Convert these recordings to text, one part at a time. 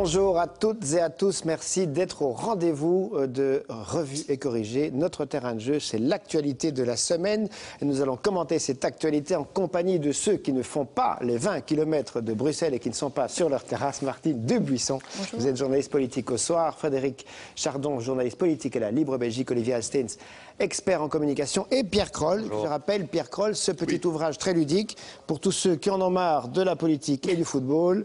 Bonjour à toutes et à tous, merci d'être au rendez-vous de Revue et Corrigée. Notre terrain de jeu, c'est l'actualité de la semaine. Et nous allons commenter cette actualité en compagnie de ceux qui ne font pas les 20 km de Bruxelles et qui ne sont pas sur leur terrasse. Martine Debuisson, bonjour. Vous êtes journaliste politique au Soir. Frédéric Chardon, journaliste politique à la Libre Belgique. Olivier Alsteins, expert en communication. Et Pierre Kroll, je rappelle, Pierre Kroll, ce petit ouvrage très ludique pour tous ceux qui en ont marre de la politique et du football.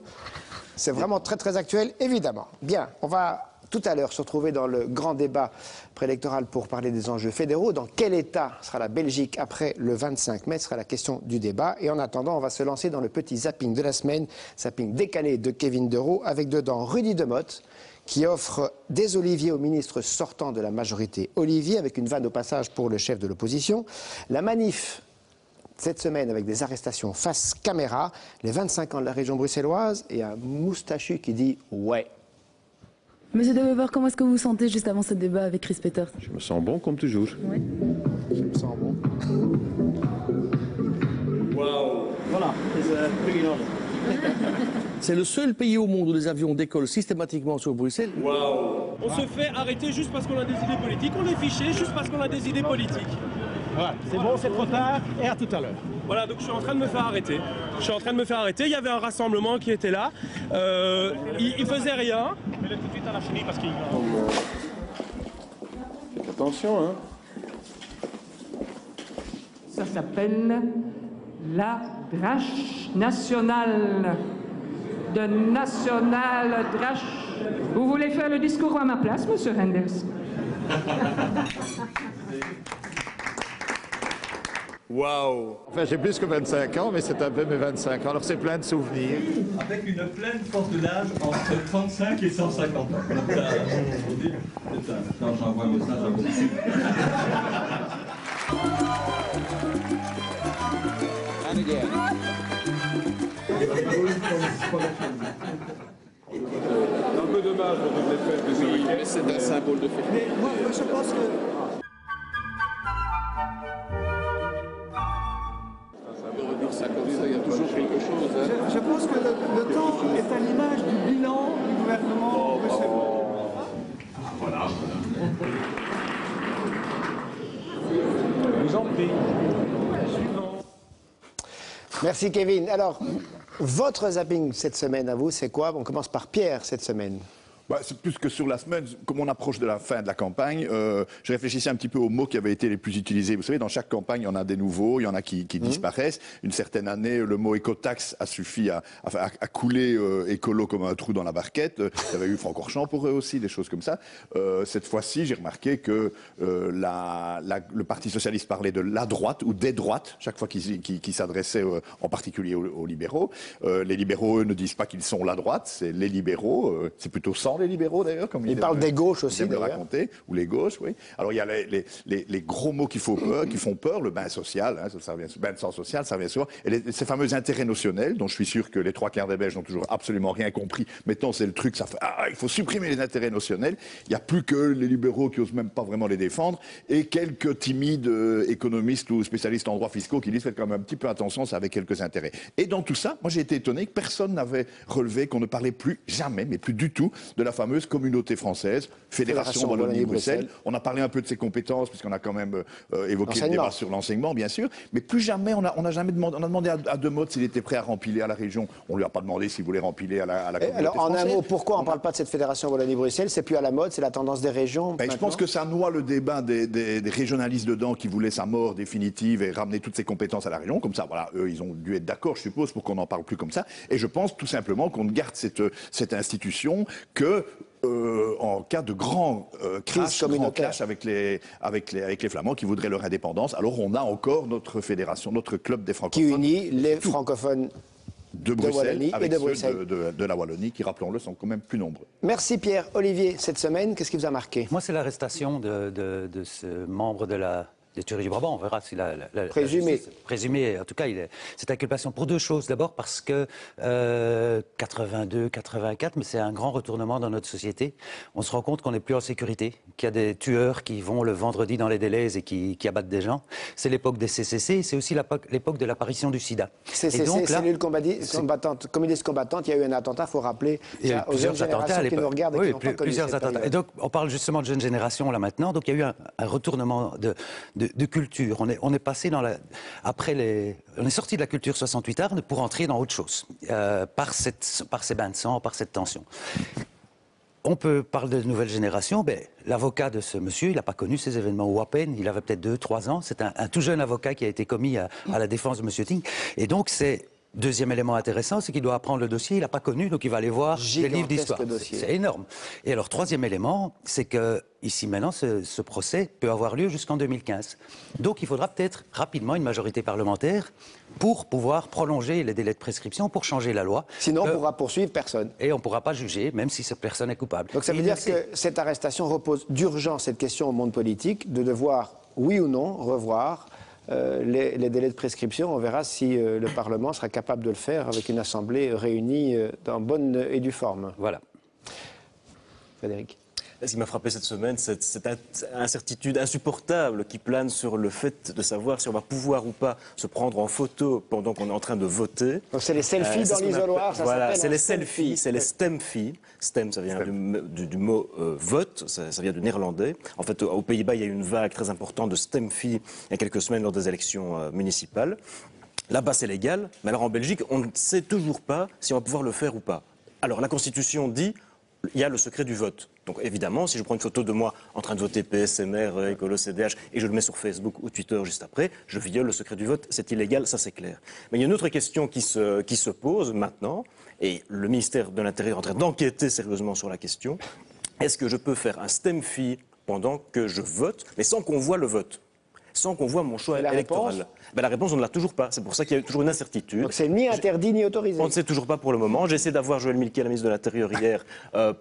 C'est vraiment très très actuel, évidemment. Bien, on va tout à l'heure se retrouver dans le grand débat préélectoral pour parler des enjeux fédéraux. Dans quel état sera la Belgique après le 25 mai sera la question du débat. Et en attendant, on va se lancer dans le petit zapping de la semaine, zapping décalé de Kevin Deroux, avec dedans Rudy Demotte, qui offre des oliviers au ministre sortant de la majorité Olivier, avec une vanne au passage pour le chef de l'opposition. La manif cette semaine avec des arrestations face caméra, les 25 ans de la région bruxelloise et un moustachu qui dit « ouais ». Monsieur De Wever, comment est-ce que vous vous sentez juste avant ce débat avec Chris Peters? Je me sens bon comme toujours. Oui. Je me sens bon. Wow. Voilà, c'est le seul pays au monde où les avions décollent systématiquement sur Bruxelles. Wow. On se fait arrêter juste parce qu'on a des idées politiques, on est fiché juste parce qu'on a des idées politiques. Voilà, c'est bon, c'est trop tard, et à tout à l'heure. Voilà, donc je suis en train de me faire arrêter. Il y avait un rassemblement qui était là. Il faisait rien. Mais tout de suite, on a fini parce qu'il... Faites attention, hein. Ça s'appelle la Drache nationale. De National Drache. Vous voulez faire le discours à ma place, monsieur Renders? Waouh. Enfin, j'ai plus que 25 ans, mais c'est un peu mes 25 ans, alors c'est plein de souvenirs. Avec une pleine force de l'âge entre 35 et 150 ans. Non, j'envoie un message à vous. Un peu dommage pour toutes les fêtes de ce week-end. C'est un symbole de fête. Mais moi, je pense que... Ça comme ça, il y a toujours quelque chose. Hein. Je pense que le temps est à l'image du bilan du gouvernement bruxellois. Voilà. Vous en prie. Merci Kevin. Alors, votre zapping cette semaine à vous, c'est quoi? On commence par Pierre cette semaine. Bah, c'est plus que sur la semaine, comme on approche de la fin de la campagne, je réfléchissais un petit peu aux mots qui avaient été les plus utilisés. Vous savez, dans chaque campagne, il y en a des nouveaux, il y en a qui disparaissent. Une certaine année, le mot écotaxe a suffi à couler écolo comme un trou dans la barquette. Il y avait eu Francorchamps pour eux aussi, des choses comme ça. Cette fois-ci, j'ai remarqué que le Parti socialiste parlait de la droite ou des droites, chaque fois qu'il s'adressait en particulier aux libéraux. Les libéraux, eux, ne disent pas qu'ils sont la droite, c'est les libéraux, c'est plutôt sans les libéraux d'ailleurs, comme ils parlent des gauches aussi le raconter, ou les gauches, oui. Alors il y a les gros mots qui font peur, le bain social, hein, ça revient, bain de sang social, ça revient souvent, et ces fameux intérêts notionnels, dont je suis sûr que les 3/4 des Belges n'ont toujours absolument rien compris. Maintenant c'est le truc, ça fait il faut supprimer les intérêts notionnels. Il n'y a plus que les libéraux qui osent même pas vraiment les défendre, et quelques timides économistes ou spécialistes en droits fiscaux qui disent faites quand même un petit peu attention, ça avait quelques intérêts. Et dans tout ça, moi j'ai été étonné que personne n'avait relevé qu'on ne parlait plus jamais, mais plus du tout, de la fameuse communauté française, Fédération Wallonie-Bruxelles. On a parlé un peu de ses compétences, puisqu'on a quand même évoqué le débat sur l'enseignement, bien sûr, mais plus jamais, on a demandé à Demotte s'il était prêt à rempiler à la région. On ne lui a pas demandé s'il voulait rempiler à la communauté alors, française. en un mot, pourquoi on ne parle pas de cette Fédération Wallonie-Bruxelles? C'est plus à la mode, c'est la tendance des régions. Je pense que ça noie le débat des régionalistes dedans qui voulaient sa mort définitive et ramener toutes ses compétences à la région. Comme ça, voilà, eux, ils ont dû être d'accord, je suppose, pour qu'on n'en parle plus comme ça. Et je pense tout simplement qu'on garde cette institution que en cas de grand clash avec les Flamands qui voudraient leur indépendance, alors on a encore notre fédération, notre club des francophones. Qui unit les francophones de Bruxelles et de Bruxelles. De la Wallonie, qui, rappelons-le, sont quand même plus nombreux. Merci Pierre. Olivier, cette semaine, qu'est-ce qui vous a marqué? Moi, c'est l'arrestation de ce membre de la des tueries du Brabant. On verra si présumé. Présumé, en tout cas, cette inculpation pour deux choses. D'abord parce que 82, 84, mais c'est un grand retournement dans notre société. On se rend compte qu'on n'est plus en sécurité, qu'il y a des tueurs qui vont le vendredi dans les délais et qui abattent des gens. C'est l'époque des CCC, c'est aussi l'époque de l'apparition du sida. CCC, cellule communiste combattante, il y a eu un attentat, il faut rappeler aux jeunes générations qui nous regardent et qui n'ont pas connu plusieurs cette attentats. période. Et donc, on parle justement de jeune génération là maintenant, donc il y a eu un retournement de culture. On est passé on est sorti de la culture 68 arts pour entrer dans autre chose, par ces bains de sang, par cette tension. On peut parler de nouvelle génération. L'avocat de ce monsieur, il n'a pas connu ces événements, ou à peine, il avait peut-être 2-3 ans. C'est un tout jeune avocat qui a été commis à la défense de monsieur Ting. Et donc, deuxième élément intéressant, c'est qu'il doit apprendre le dossier, il n'a pas connu, donc il va aller voir des livres d'histoire. C'est énorme. Et alors, troisième élément, c'est que ici maintenant, ce procès peut avoir lieu jusqu'en 2015. Donc il faudra peut-être rapidement une majorité parlementaire pour pouvoir prolonger les délais de prescription, pour changer la loi. Sinon, on ne pourra poursuivre personne. Et on ne pourra pas juger, même si cette personne est coupable. Donc ça veut dire que cette arrestation repose d'urgence cette question au monde politique, de devoir, oui ou non, revoir les délais de prescription. On verra si le Parlement sera capable de le faire avec une assemblée réunie dans bonne et due forme. Voilà. Frédéric. Ce qui m'a frappé cette semaine, c'est cette incertitude insupportable qui plane sur le fait de savoir si on va pouvoir ou pas se prendre en photo pendant qu'on est en train de voter. Donc c'est les selfies dans l'isoloir, ça voilà, s'appelle c'est les selfies, c'est les stemfies. Stem, ça vient du mot vote, ça vient du néerlandais. En fait, aux Pays-Bas, il y a eu une vague très importante de stemfies il y a quelques semaines lors des élections municipales. Là-bas, c'est légal, mais alors en Belgique, on ne sait toujours pas si on va pouvoir le faire ou pas. Alors, la Constitution dit il y a le secret du vote. Donc évidemment, si je prends une photo de moi en train de voter PS, MR, Écolo, CDH et je le mets sur Facebook ou Twitter juste après, je viole le secret du vote, c'est illégal, ça c'est clair. Mais il y a une autre question qui se pose maintenant, et le ministère de l'Intérieur est en train d'enquêter sérieusement sur la question. Est-ce que je peux faire un stemfie pendant que je vote, mais sans qu'on voit le vote, sans qu'on voit mon choix électoral? La réponse, on ne l'a toujours pas. C'est pour ça qu'il y a toujours une incertitude. Donc c'est ni interdit ni autorisé. On ne sait toujours pas pour le moment. J'ai essayé d'avoir Joëlle Milquet, la ministre de l'Intérieur, hier,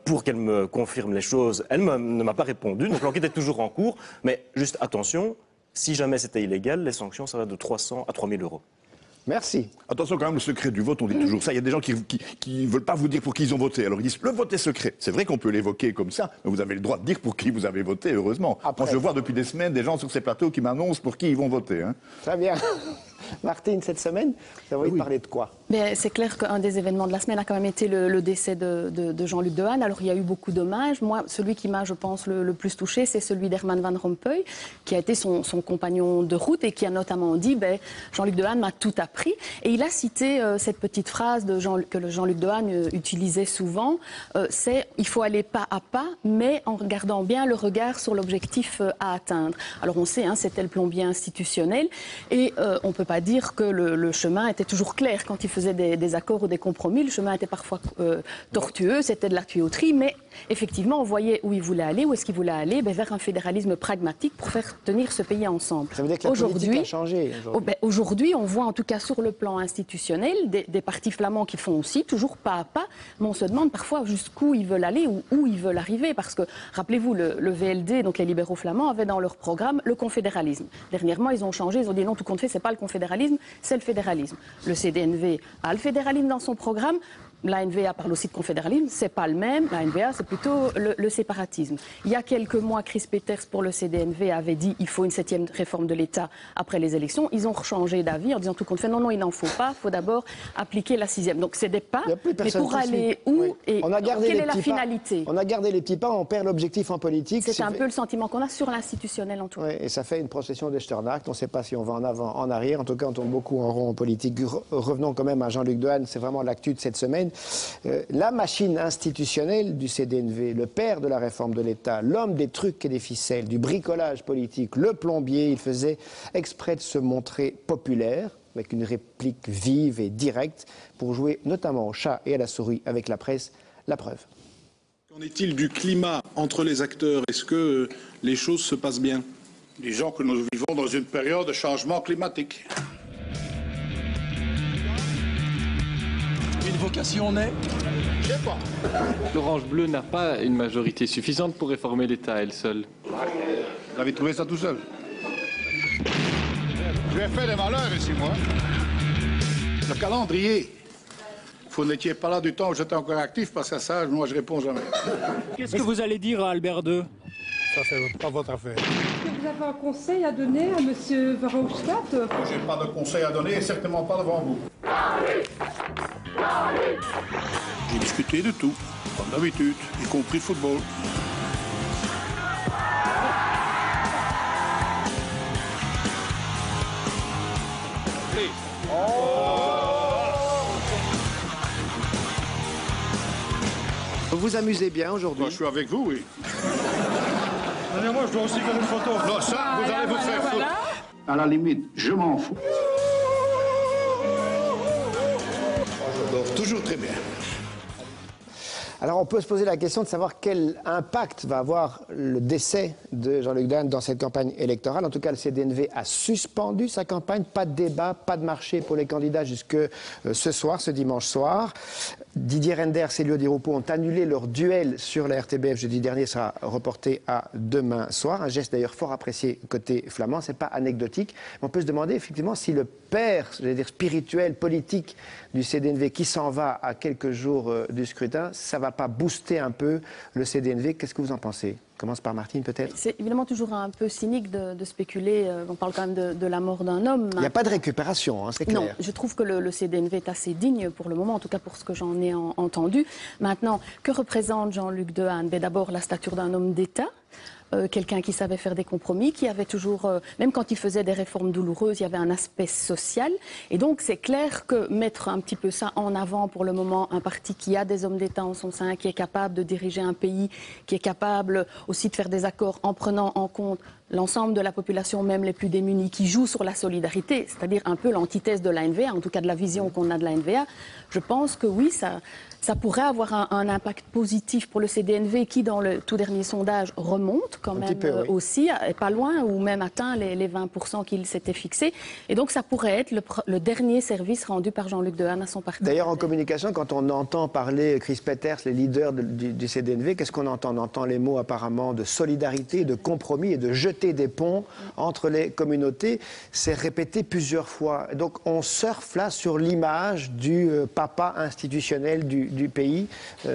pour qu'elle me confirme les choses. Elle ne m'a pas répondu. Donc l'enquête est toujours en cours. Mais juste attention, si jamais c'était illégal, les sanctions, ça va de 300 à 3 000 euros. Merci. Attention quand même, le secret du vote, on dit toujours ça. Il y a des gens qui ne veulent pas vous dire pour qui ils ont voté. Alors ils disent, le vote est secret. C'est vrai qu'on peut l'évoquer comme ça, mais vous avez le droit de dire pour qui vous avez voté, heureusement. Moi, je vois depuis des semaines des gens sur ces plateaux qui m'annoncent pour qui ils vont voter. Hein. Très bien. Martine, cette semaine, vous avez envie de parler de quoi? C'est clair qu'un des événements de la semaine a quand même été le décès de Jean-Luc Dehaene. Alors il y a eu beaucoup d'hommages. Moi, celui qui m'a, je pense, le plus touché, c'est celui d'Herman Van Rompuy, qui a été son compagnon de route et qui a notamment dit Jean-Luc Dehaene m'a tout appris. Et il a cité cette petite phrase que Jean-Luc Dehaene utilisait souvent, c'est « il faut aller pas à pas, mais en gardant bien le regard sur l'objectif à atteindre ». Alors on sait, c'était le plombier institutionnel et on ne peut pas dire que le chemin était toujours clair. Quand il faisait des accords ou des compromis, le chemin était parfois tortueux, c'était de la tuyauterie, mais effectivement, on voyait où il voulait aller, où est-ce qu'il voulait aller, vers un fédéralisme pragmatique pour faire tenir ce pays ensemble. Ça veut dire que la politique a changé aujourd'hui, on voit en tout cas sur le plan institutionnel des partis flamands qui font aussi, toujours pas à pas, mais on se demande parfois jusqu'où ils veulent aller ou où ils veulent arriver, parce que, rappelez-vous, le VLD, donc les libéraux flamands, avaient dans leur programme le confédéralisme. Dernièrement, ils ont changé, ils ont dit non, tout compte fait, c'est pas le confédéralisme, c'est le fédéralisme. Le CDNV a le fédéralisme dans son programme. La NVA parle aussi de confédéralisme, c'est pas le même. La NVA, c'est plutôt le séparatisme. Il y a quelques mois, Chris Peters pour le CDNV avait dit il faut une 7e réforme de l'État après les élections. Ils ont changé d'avis en disant tout compte fait non, il n'en faut pas, il faut d'abord appliquer la 6e. Donc c'est des pas, mais pour aller où et quelle est la finalité? On a gardé les petits pas, on perd l'objectif en politique. C'est un peu le sentiment qu'on a sur l'institutionnel en tout cas. Et ça fait une procession d'Echternach, on ne sait pas si on va en avant, en arrière. En tout cas, on tourne beaucoup en rond en politique. Revenons quand même à Jean-Luc Dehaene, c'est vraiment l'actu de cette semaine. La machine institutionnelle du CDNV, le père de la réforme de l'État, l'homme des trucs et des ficelles, du bricolage politique, le plombier, il faisait exprès de se montrer populaire, avec une réplique vive et directe, pour jouer notamment au chat et à la souris avec la presse. La preuve. Qu'en est-il du climat entre les acteurs? Est-ce que les choses se passent bien? Disons que nous vivons dans une période de changement climatique. Une vocation naît? Je sais pas. L'Orange Bleue n'a pas une majorité suffisante pour réformer l'État elle seule. Vous avez trouvé ça tout seul? J'ai fait des malheurs ici, moi. Le calendrier. Vous n'étiez pas là du temps où j'étais encore actif, parce que ça, moi, je réponds jamais. Qu'est-ce que vous allez dire à Albert II? Ça, c'est pas votre affaire. Est-ce que vous avez un conseil à donner à M. Verhofstadt? J'ai pas de conseil à donner, et certainement pas devant vous. J'ai discuté de tout, comme d'habitude, y compris le football. Vous vous amusez bien aujourd'hui? Moi, je suis avec vous, oui. Moi, je dois aussi faire une photo. Non, ça, vous allez vous faire foutre. À la limite, je m'en fous. Je dors toujours très bien. Alors on peut se poser la question de savoir quel impact va avoir le décès de Jean-Luc Dehaene dans cette campagne électorale. En tout cas, le CDNV a suspendu sa campagne. Pas de débat, pas de marché pour les candidats jusque ce soir, ce dimanche soir. Didier Reynders et Elio Di Rupo ont annulé leur duel sur la RTBF jeudi dernier, sera reporté à demain soir. Un geste d'ailleurs fort apprécié côté flamand, c'est pas anecdotique. On peut se demander effectivement si le père, je vais dire spirituel, politique du CDNV qui s'en va à quelques jours du scrutin, ça va pas booster un peu le CDNV. Qu'est-ce que vous en pensez? On commence par Martine peut-être. C'est évidemment toujours un peu cynique de spéculer. On parle quand même de la mort d'un homme. Il n'y a pas de récupération, hein, c'est clair. Non, je trouve que le CDNV est assez digne pour le moment, en tout cas pour ce que j'en ai entendu. Maintenant, que représente Jean-Luc Dehaene? D'abord, la stature d'un homme d'État. Quelqu'un qui savait faire des compromis, qui avait toujours, même quand il faisait des réformes douloureuses, il y avait un aspect social. Et donc c'est clair que mettre un petit peu ça en avant pour le moment, un parti qui a des hommes d'État en son sein, qui est capable de diriger un pays, qui est capable aussi de faire des accords en prenant en compte l'ensemble de la population, même les plus démunis, qui joue sur la solidarité, c'est-à-dire un peu l'antithèse de la NVA, en tout cas de la vision qu'on a de la NVA, je pense que oui, ça pourrait avoir un impact positif pour le CDNV qui, dans le tout dernier sondage, remonte quand même aussi, est pas loin, ou même atteint les 20% qu'il s'était fixé. Et donc ça pourrait être le dernier service rendu par Jean-Luc Dehaene à son parti. D'ailleurs, en communication, quand on entend parler Chris Peeters, les leaders du CDNV, qu'est-ce qu'on entend? On entend les mots apparemment de solidarité, de compromis et de jeter des ponts entre les communautés. C'est répété plusieurs fois. Donc on surfe là sur l'image du papa institutionnel du pays.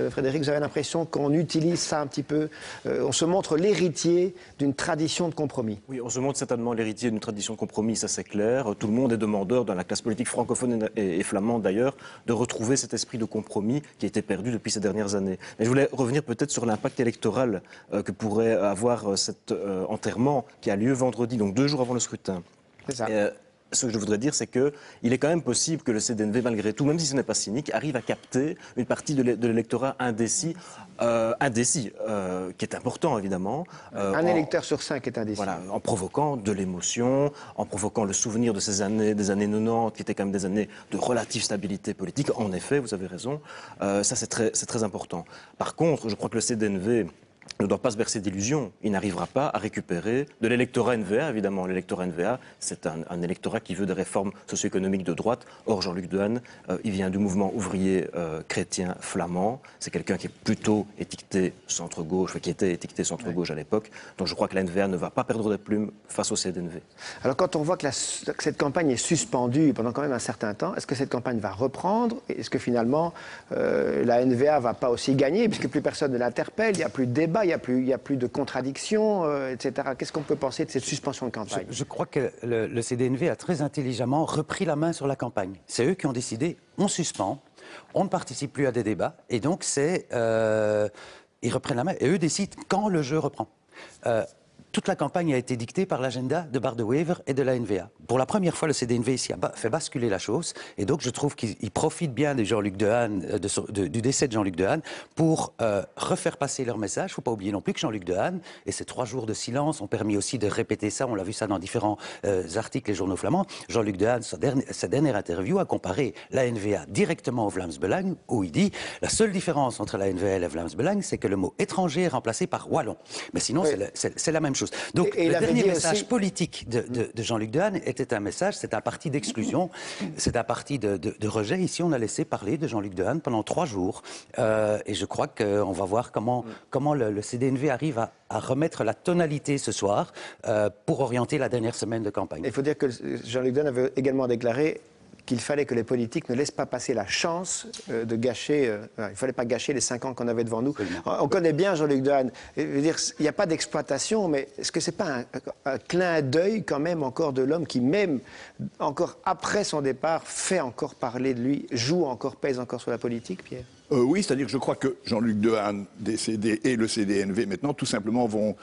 Frédéric, vous avez l'impression qu'on utilise ça un petit peu, on se montre l'héritier d'une tradition de compromis. Oui, on se montre certainement l'héritier d'une tradition de compromis, ça c'est clair. Tout le monde est demandeur, dans la classe politique francophone et flamande d'ailleurs, de retrouver cet esprit de compromis qui a été perdu depuis ces dernières années. Mais je voulais revenir peut-être sur l'impact électoral que pourrait avoir cet enterrement qui a lieu vendredi, donc 2 jours avant le scrutin. C'est ça. Ce que je voudrais dire, c'est qu'il est quand même possible que le CDNV, malgré tout, même si ce n'est pas cynique, arrive à capter une partie de l'électorat indécis, qui est important, évidemment. Un électeur sur 5 est indécis. Voilà, en provoquant de l'émotion, en provoquant le souvenir de ces années, des années 90, qui étaient quand même des années de relative stabilité politique. En effet, vous avez raison, ça c'est très important. Par contre, je crois que le CDNV ne doit pas se bercer d'illusions. Il n'arrivera pas à récupérer de l'électorat NVA, évidemment. L'électorat NVA, c'est un électorat qui veut des réformes socio-économiques de droite. Or, Jean-Luc Dehaene, il vient du mouvement ouvrier chrétien flamand. C'est quelqu'un qui est plutôt étiqueté centre-gauche, qui était étiqueté centre-gauche à l'époque. Donc je crois que la NVA ne va pas perdre des plumes face au CDNV. Alors quand on voit que cette campagne est suspendue pendant quand même un certain temps, est-ce que cette campagne va reprendre? Est-ce que finalement la NVA ne va pas aussi gagner, puisque plus personne ne l'interpelle, il n'y a plus de débat, il n'y a plus de contradictions, etc. Qu'est-ce qu'on peut penser de cette suspension de campagne? Je crois que le CDNV a très intelligemment repris la main sur la campagne. C'est eux qui ont décidé, on suspend, on ne participe plus à des débats, et donc ils reprennent la main, et eux décident quand le jeu reprend. Toute la campagne a été dictée par l'agenda de Bart De Wever et de la NVA. Pour la première fois, le CDNV ici a fait basculer la chose. Et donc, je trouve qu'ils profitent bien de Jean-Luc Dehaene, du décès de Jean-Luc Dehaene pour refaire passer leur message. Il ne faut pas oublier non plus que Jean-Luc Dehaene et ses 3 jours de silence ont permis aussi de répéter ça. On l'a vu ça dans différents articles et journaux flamands. Jean-Luc Dehaene, sa dernière interview, a comparé la NVA directement au Vlaams Belang, où il dit la seule différence entre la NVA et le Vlaams Belang, c'est que le mot étranger est remplacé par wallon. Mais sinon, c'est la même chose. grand-chose. Donc, Et le dernier message aussi... politique de Jean-Luc Dehaene était un message, c'est un parti d'exclusion, c'est un parti de rejet. Ici, on a laissé parler de Jean-Luc Dehaene pendant 3 jours. Et je crois qu'on va voir comment le CDNV arrive à remettre la tonalité ce soir pour orienter la dernière semaine de campagne. Il faut dire que Jean-Luc Dehaene avait également déclaré qu'il fallait que les politiques ne laissent pas passer la chance de gâcher... il ne fallait pas gâcher les 5 ans qu'on avait devant nous. On connaît bien Jean-Luc Dehaene. Je veux dire, il n'y a pas d'exploitation, mais est-ce que ce n'est pas un clin d'œil quand même encore de l'homme qui, même encore après son départ, fait encore parler de lui, joue encore, pèse encore sur la politique, Pierre ? Oui, c'est-à-dire que je crois que Jean-Luc Dehaene, décédé, et le CDNV maintenant, tout simplement vont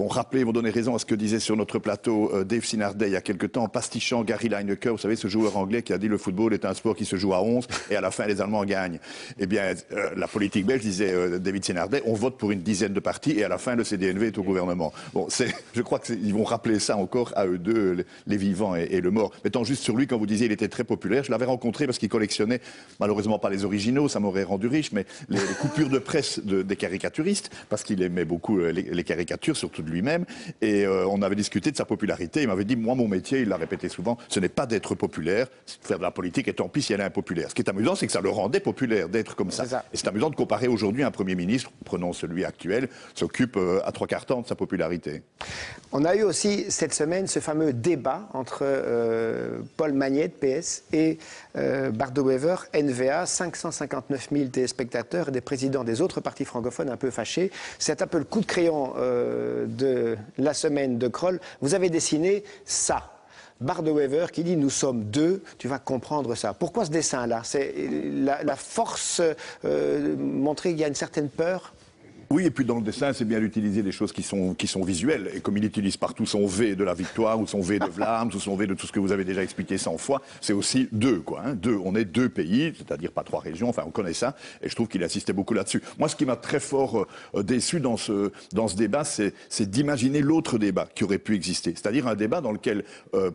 rappeler, vont donner raison à ce que disait sur notre plateau Dave Sinardet il y a quelque temps, en pastichant Gary Lineker, vous savez, ce joueur anglais qui a dit le football est un sport qui se joue à 11 et à la fin les Allemands gagnent. Eh bien, la politique belge, disait David Sinardet, on vote pour une dizaine de partis et à la fin le CDNV est au gouvernement. Bon, je crois qu'ils vont rappeler ça encore à eux deux, les vivants et le mort. Mettant juste sur lui, quand vous disiez il était très populaire, je l'avais rencontré parce qu'il collectionnait, malheureusement pas les originaux, ça m'aurait rendu riche, mais les coupures de presse des caricaturistes, parce qu'il aimait beaucoup les caricatures, surtout de lui-même, et on avait discuté de sa popularité. Il m'avait dit, moi, mon métier, il l'a répété souvent, ce n'est pas d'être populaire, c'est de faire de la politique, et tant pis si elle est impopulaire. Ce qui est amusant, c'est que ça le rendait populaire d'être comme ça. Et c'est amusant de comparer aujourd'hui un Premier ministre, prenons celui actuel, s'occupe à 3/4 temps de sa popularité. On a eu aussi cette semaine ce fameux débat entre Paul Magnette, PS, et Bardo Wever, NVA, 559 000 téléspectateurs et des présidents des autres partis francophones un peu fâchés. C'est un peu le coup de crayon de la semaine de Kroll. Vous avez dessiné ça. Bardo Wever qui dit « Nous sommes deux », tu vas comprendre ça. Pourquoi ce dessin-là? C'est la force, montrer qu'il y a une certaine peur? Oui, et puis dans le dessin, c'est bien d'utiliser des choses qui sont visuelles. Et comme il utilise partout son V de la victoire, ou son V de Vlaams, ou son V de tout ce que vous avez déjà expliqué 100 fois, c'est aussi deux, quoi. Hein, deux. On est 2 pays, c'est-à-dire pas 3 régions, enfin on connaît ça, et je trouve qu'il insistait beaucoup là-dessus. Moi, ce qui m'a très fort déçu dans ce débat, c'est d'imaginer l'autre débat qui aurait pu exister. C'est-à-dire un débat dans lequel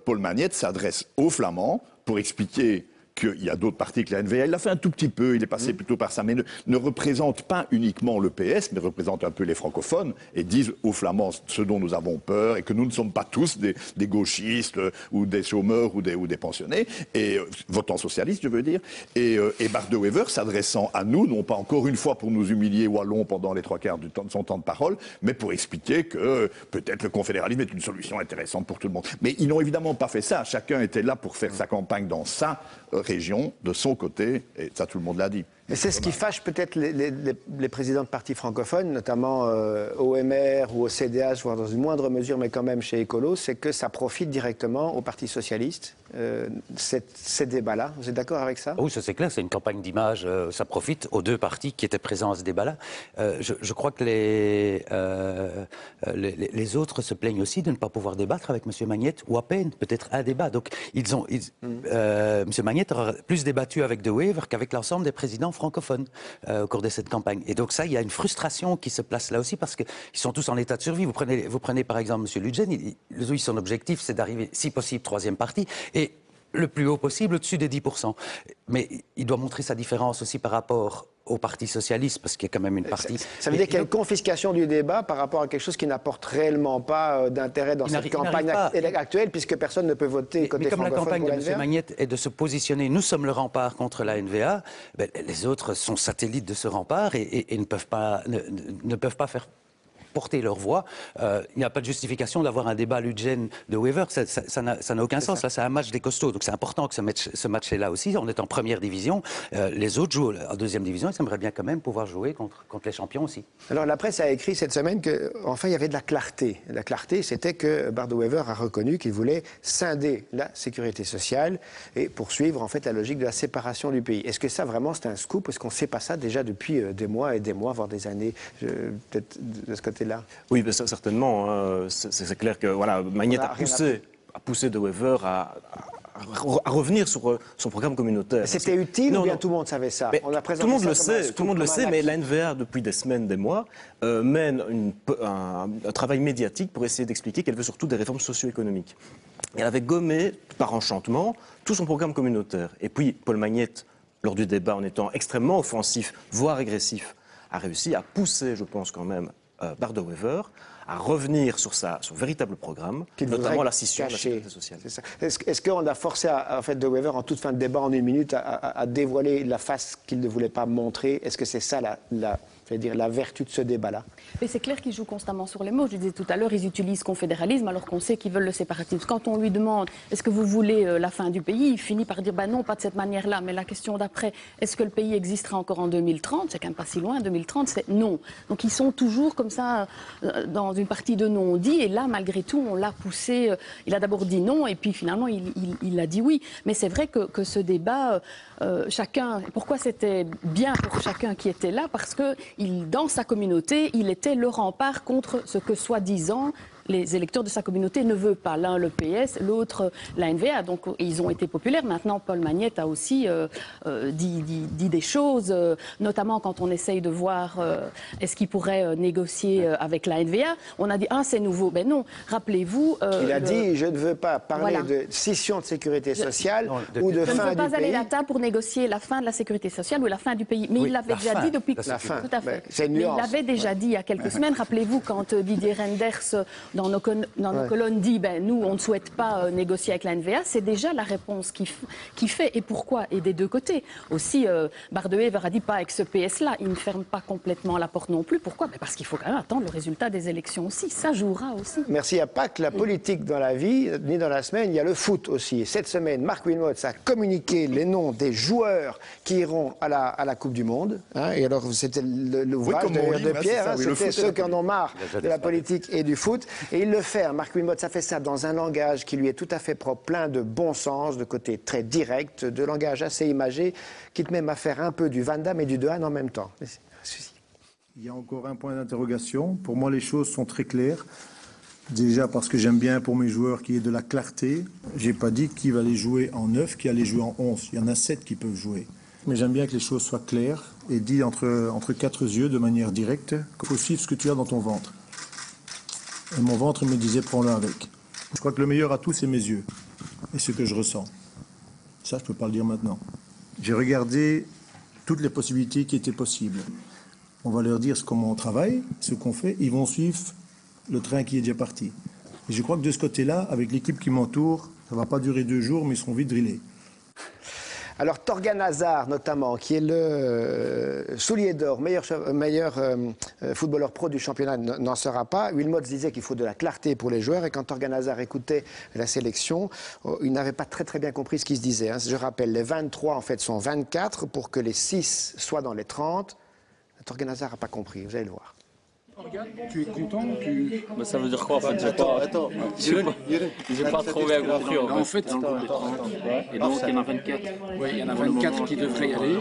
Paul Magnette s'adresse aux Flamands pour expliquer qu'il y a d'autres partis que la NVA. Il l'a fait un tout petit peu, il est passé plutôt par ça, mais ne représente pas uniquement le PS, mais représente un peu les francophones et disent aux Flamands ce dont nous avons peur et que nous ne sommes pas tous des gauchistes ou des chômeurs ou des pensionnés, et votants socialistes, je veux dire. Et Bardo Wever s'adressant à nous, non pas encore une fois pour nous humilier wallons pendant les 3/4 de son temps de parole, mais pour expliquer que peut-être le confédéralisme est une solution intéressante pour tout le monde. Mais ils n'ont évidemment pas fait ça. Chacun était là pour faire sa campagne dans sa région, de son côté, et ça tout le monde l'a dit. Mais c'est ce qui fâche peut-être les présidents de partis francophones, notamment au MR ou au CDH, voire dans une moindre mesure, mais quand même chez Écolo, c'est que ça profite directement au Parti socialiste, ces débats-là. Vous êtes d'accord avec ça? Oui, ça c'est clair, c'est une campagne d'image, ça profite aux 2 partis qui étaient présents à ce débat-là. Je crois que les autres se plaignent aussi de ne pas pouvoir débattre avec M. Magnette, ou à peine, peut-être un débat. Donc, M. Magnette aura plus débattu avec De Wever qu'avec l'ensemble des présidents francophones au cours de cette campagne. Et donc ça, il y a une frustration qui se place là aussi parce qu'ils sont tous en état de survie. Vous prenez par exemple M. Ludgen, son objectif c'est d'arriver, si possible, 3e parti, et le plus haut possible, au-dessus des 10%. Mais il doit montrer sa différence aussi par rapport au Parti socialiste, parce qu'il y a quand même une partie... Ça veut dire qu'il y a une confiscation du débat par rapport à quelque chose qui n'apporte réellement pas d'intérêt dans cette campagne actuelle, puisque personne ne peut voter côté francophone. Mais comme la campagne de M. Magnette est de se positionner, nous sommes le rempart contre la NVA, ben, les autres sont satellites de ce rempart et ne peuvent pas faire porter leur voix. Il n'y a pas de justification d'avoir un débat Ludgen de Wever, ça n'a aucun sens. Là, c'est un match des costauds, donc c'est important que ce match est là aussi. On est en 1re division, les autres jouent en 2e division, ils aimeraient bien quand même pouvoir jouer contre les champions aussi. Alors la presse a écrit cette semaine qu'enfin il y avait de la clarté. La clarté, c'était que Bardo Wever a reconnu qu'il voulait scinder la sécurité sociale et poursuivre en fait la logique de la séparation du pays. Est-ce que ça vraiment c'est un scoop? Est-ce qu'on ne sait pas ça déjà depuis des mois et des mois, voire des années, peut-être de ce côté-là? Oui, ben, certainement. Hein. C'est clair que voilà, Magnette a poussé De Wever à revenir sur son programme communautaire. C'était utile ou bien tout le monde savait ça? Tout le monde le sait, mais la NVA, depuis des semaines, des mois, mène un travail médiatique pour essayer d'expliquer qu'elle veut surtout des réformes socio-économiques. Elle avait gommé, par enchantement, tout son programme communautaire. Et puis, Paul Magnette, lors du débat, en étant extrêmement offensif, voire agressif, a réussi à pousser, je pense quand même, Bardo Wever à revenir sur son véritable programme, notamment la scission de la sécurité sociale. Est-ce qu'on a forcé en fait, De Wever, en toute fin de débat, en 1 minute, à dévoiler la face qu'il ne voulait pas montrer? Est-ce que c'est ça la vertu de ce débat-là? Mais c'est clair qu'ils jouent constamment sur les mots. Je disais tout à l'heure, ils utilisent confédéralisme alors qu'on sait qu'ils veulent le séparatisme. Quand on lui demande est-ce que vous voulez la fin du pays, il finit par dire non, pas de cette manière-là. Mais la question d'après, est-ce que le pays existera encore en 2030? C'est quand même pas si loin. 2030, c'est non. Donc ils sont toujours comme ça dans une partie de non-dit. Et là, malgré tout, on l'a poussé. Il a d'abord dit non et puis finalement, il a dit oui. Mais c'est vrai que ce débat, chacun. Pourquoi c'était bien pour chacun qui était là? Parce que dans sa communauté, il était le rempart contre ce que, soi-disant, les électeurs de sa communauté ne veulent pas. L'un le PS, l'autre la NVA. Donc ils ont été populaires. Maintenant, Paul Magnette a aussi dit des choses, notamment quand on essaye de voir est-ce qu'il pourrait négocier avec la NVA. On a dit c'est nouveau. Ben non, rappelez-vous. Il a dit je ne veux pas parler de scission de sécurité sociale ou de fin du pays. Je ne veux pas aller à la table pour négocier la fin de la sécurité sociale ou la fin du pays. Mais il l'avait déjà dit depuis. La fin. Tout à fait. C'est une nuance. Mais il l'avait déjà dit il y a quelques semaines. Rappelez-vous quand Didier Reynders dans nos colonnes dit nous on ne souhaite pas négocier avec la NVA, c'est déjà la réponse qui fait. Et pourquoi? Et des deux côtés. Aussi, Bardo Wever a dit pas avec ce PS-là, il ne ferme pas complètement la porte non plus. Pourquoi? Parce qu'il faut quand même attendre le résultat des élections aussi. Ça jouera aussi. Merci. Il n'y a pas que la politique dans la vie, ni dans la semaine, il y a le foot aussi. Cette semaine, Marc Wilmots a communiqué les noms des joueurs qui iront à la Coupe du Monde. Et alors, c'était l'ouvrage de Pierre, c'était ceux qui en ont marre de la politique et du foot. Et il le fait, Marc Wilmots a fait ça dans un langage qui lui est tout à fait propre, plein de bon sens, de côté très direct, de langage assez imagé, quitte même à faire un peu du Van Damme et du Dehaene en même temps. Il y a encore un point d'interrogation. Pour moi, les choses sont très claires. Déjà parce que j'aime bien pour mes joueurs qu'il y ait de la clarté. J'ai pas dit qui va les jouer en 9, qui allait jouer en 11. Il y en a 7 qui peuvent jouer. Mais j'aime bien que les choses soient claires et dit entre quatre yeux de manière directe qu'il faut suivre ce que tu as dans ton ventre. Et mon ventre me disait prends-le avec. Je crois que le meilleur à tous, c'est mes yeux et ce que je ressens. Ça, je ne peux pas le dire maintenant. J'ai regardé toutes les possibilités qui étaient possibles. On va leur dire comment on travaille, ce qu'on fait. Ils vont suivre le train qui est déjà parti. Et je crois que de ce côté-là, avec l'équipe qui m'entoure, ça ne va pas durer 2 jours, mais ils seront vite drillés. Alors Torgan Hazard notamment, qui est le soulier d'or, meilleur footballeur pro du championnat, n'en sera pas. Wilmots disait qu'il faut de la clarté pour les joueurs et quand Torgan Hazard écoutait la sélection, il n'avait pas très bien compris ce qui se disait. Je rappelle, les 23 en fait sont 24 pour que les 6 soient dans les 30. Torgan Hazard n'a pas compris, vous allez le voir. Tu es content Mais ça veut dire quoi en fait? J'ai pas trop bien compris en fait. Et donc il y en a 24. Oui, il y en a 24 qui devraient y aller.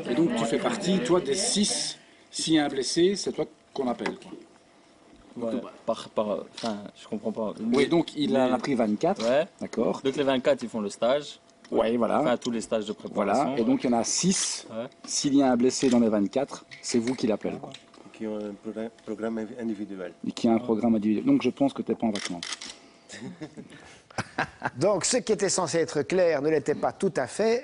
Et donc tu fais partie, toi, des 6. S'il y a un blessé, c'est toi qu'on appelle. Ouais, je comprends pas. Oui, donc il en a pris 24. Ouais. D'accord. Donc les 24, ils font le stage. Oui, voilà. Enfin, tous les stages de préparation. Voilà, et donc il y en a 6. Ouais. S'il y a un blessé dans les 24, c'est vous qui l'appelez. Qui ont un programme individuel. Et qui a un programme individuel. Donc je pense que tu n'es pas en vacances. Donc ce qui était censé être clair ne l'était pas tout à fait.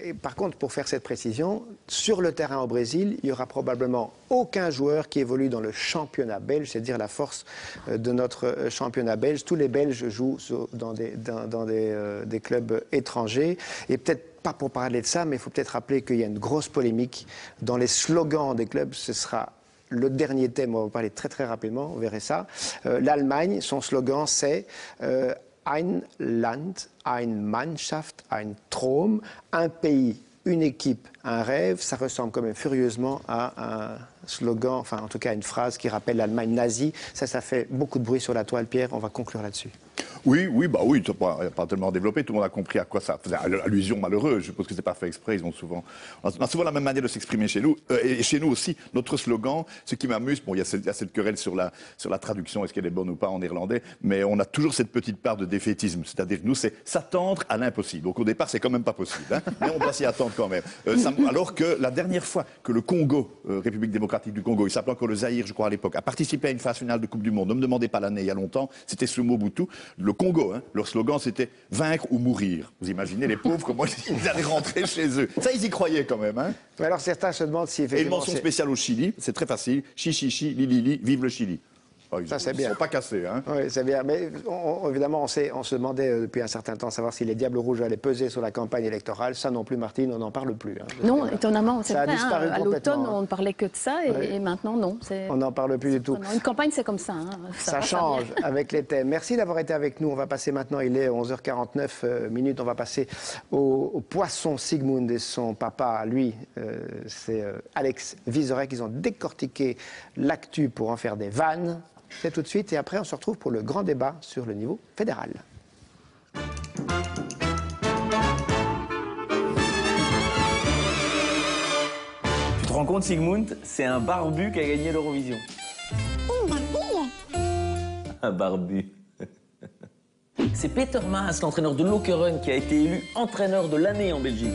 Et par contre, pour faire cette précision, sur le terrain au Brésil, il n'y aura probablement aucun joueur qui évolue dans le championnat belge, c'est-à-dire la force de notre championnat belge. Tous les Belges jouent dans des clubs étrangers. Et peut-être pas pour parler de ça, mais il faut peut-être rappeler qu'il y a une grosse polémique dans les slogans des clubs. Ce sera le dernier thème, on va parler très rapidement, vous verrez ça. L'Allemagne, son slogan c'est Ein Land, eine Mannschaft, ein Traum, un pays, une équipe, un rêve. Ça ressemble quand même furieusement à un slogan, enfin en tout cas à une phrase qui rappelle l'Allemagne nazie. Ça fait beaucoup de bruit sur la toile, Pierre, on va conclure là-dessus. Oui, pas tellement développé, tout le monde a compris à quoi ça faisait allusion malheureuse. Je suppose que c'est pas fait exprès, on a souvent la même manière de s'exprimer chez nous. Et chez nous aussi, notre slogan, ce qui m'amuse, bon, il y a cette querelle sur la traduction, est-ce qu'elle est bonne ou pas en néerlandais, mais on a toujours cette petite part de défaitisme, c'est-à-dire que nous, c'est s'attendre à l'impossible. Donc au départ, c'est quand même pas possible, mais on doit s'y attendre quand même. Alors que la dernière fois que le Congo, République démocratique démocratique du Congo, il s'appelait encore le Zaïre, je crois, à l'époque, a participé à une phase finale de Coupe du Monde. Ne me demandez pas l'année, il y a longtemps. C'était sous Mobutu. Le Congo, hein, leur slogan, c'était « Vaincre ou mourir ». Vous imaginez les pauvres, comment ils allaient rentrer chez eux. Ça, ils y croyaient quand même. Hein. Mais alors, certains se demandent si effectivement... Et une mention spéciale au Chili, c'est très facile. Chi, li, li, li, vive le Chili. Oh, ça, c'est bien. Ils ne sont pas cassés. Hein. Oui, c'est bien. Mais évidemment, on se demandait depuis un certain temps savoir si les Diables Rouges allaient peser sur la campagne électorale. Ça non plus, Martine, on n'en parle plus. Hein. Non, étonnamment, c'est vrai. Disparu À l'automne, on ne parlait que de ça et maintenant, non. On n'en parle plus du tout. Une campagne, c'est comme ça. Hein. Ça change avec les thèmes. Merci d'avoir été avec nous. On va passer maintenant, il est 11h49 minutes. On va passer au poisson Sigmund et son papa. Lui, c'est Alex Vizorek. Ils ont décortiqué l'actu pour en faire des vannes. C'est tout de suite et après on se retrouve pour le grand débat sur le niveau fédéral. Tu te rends compte, Sigmund, c'est un barbu qui a gagné l'Eurovision. Une barbille? Un barbu. C'est Peter Maas, l'entraîneur de Lokeren, qui a été élu entraîneur de l'année en Belgique.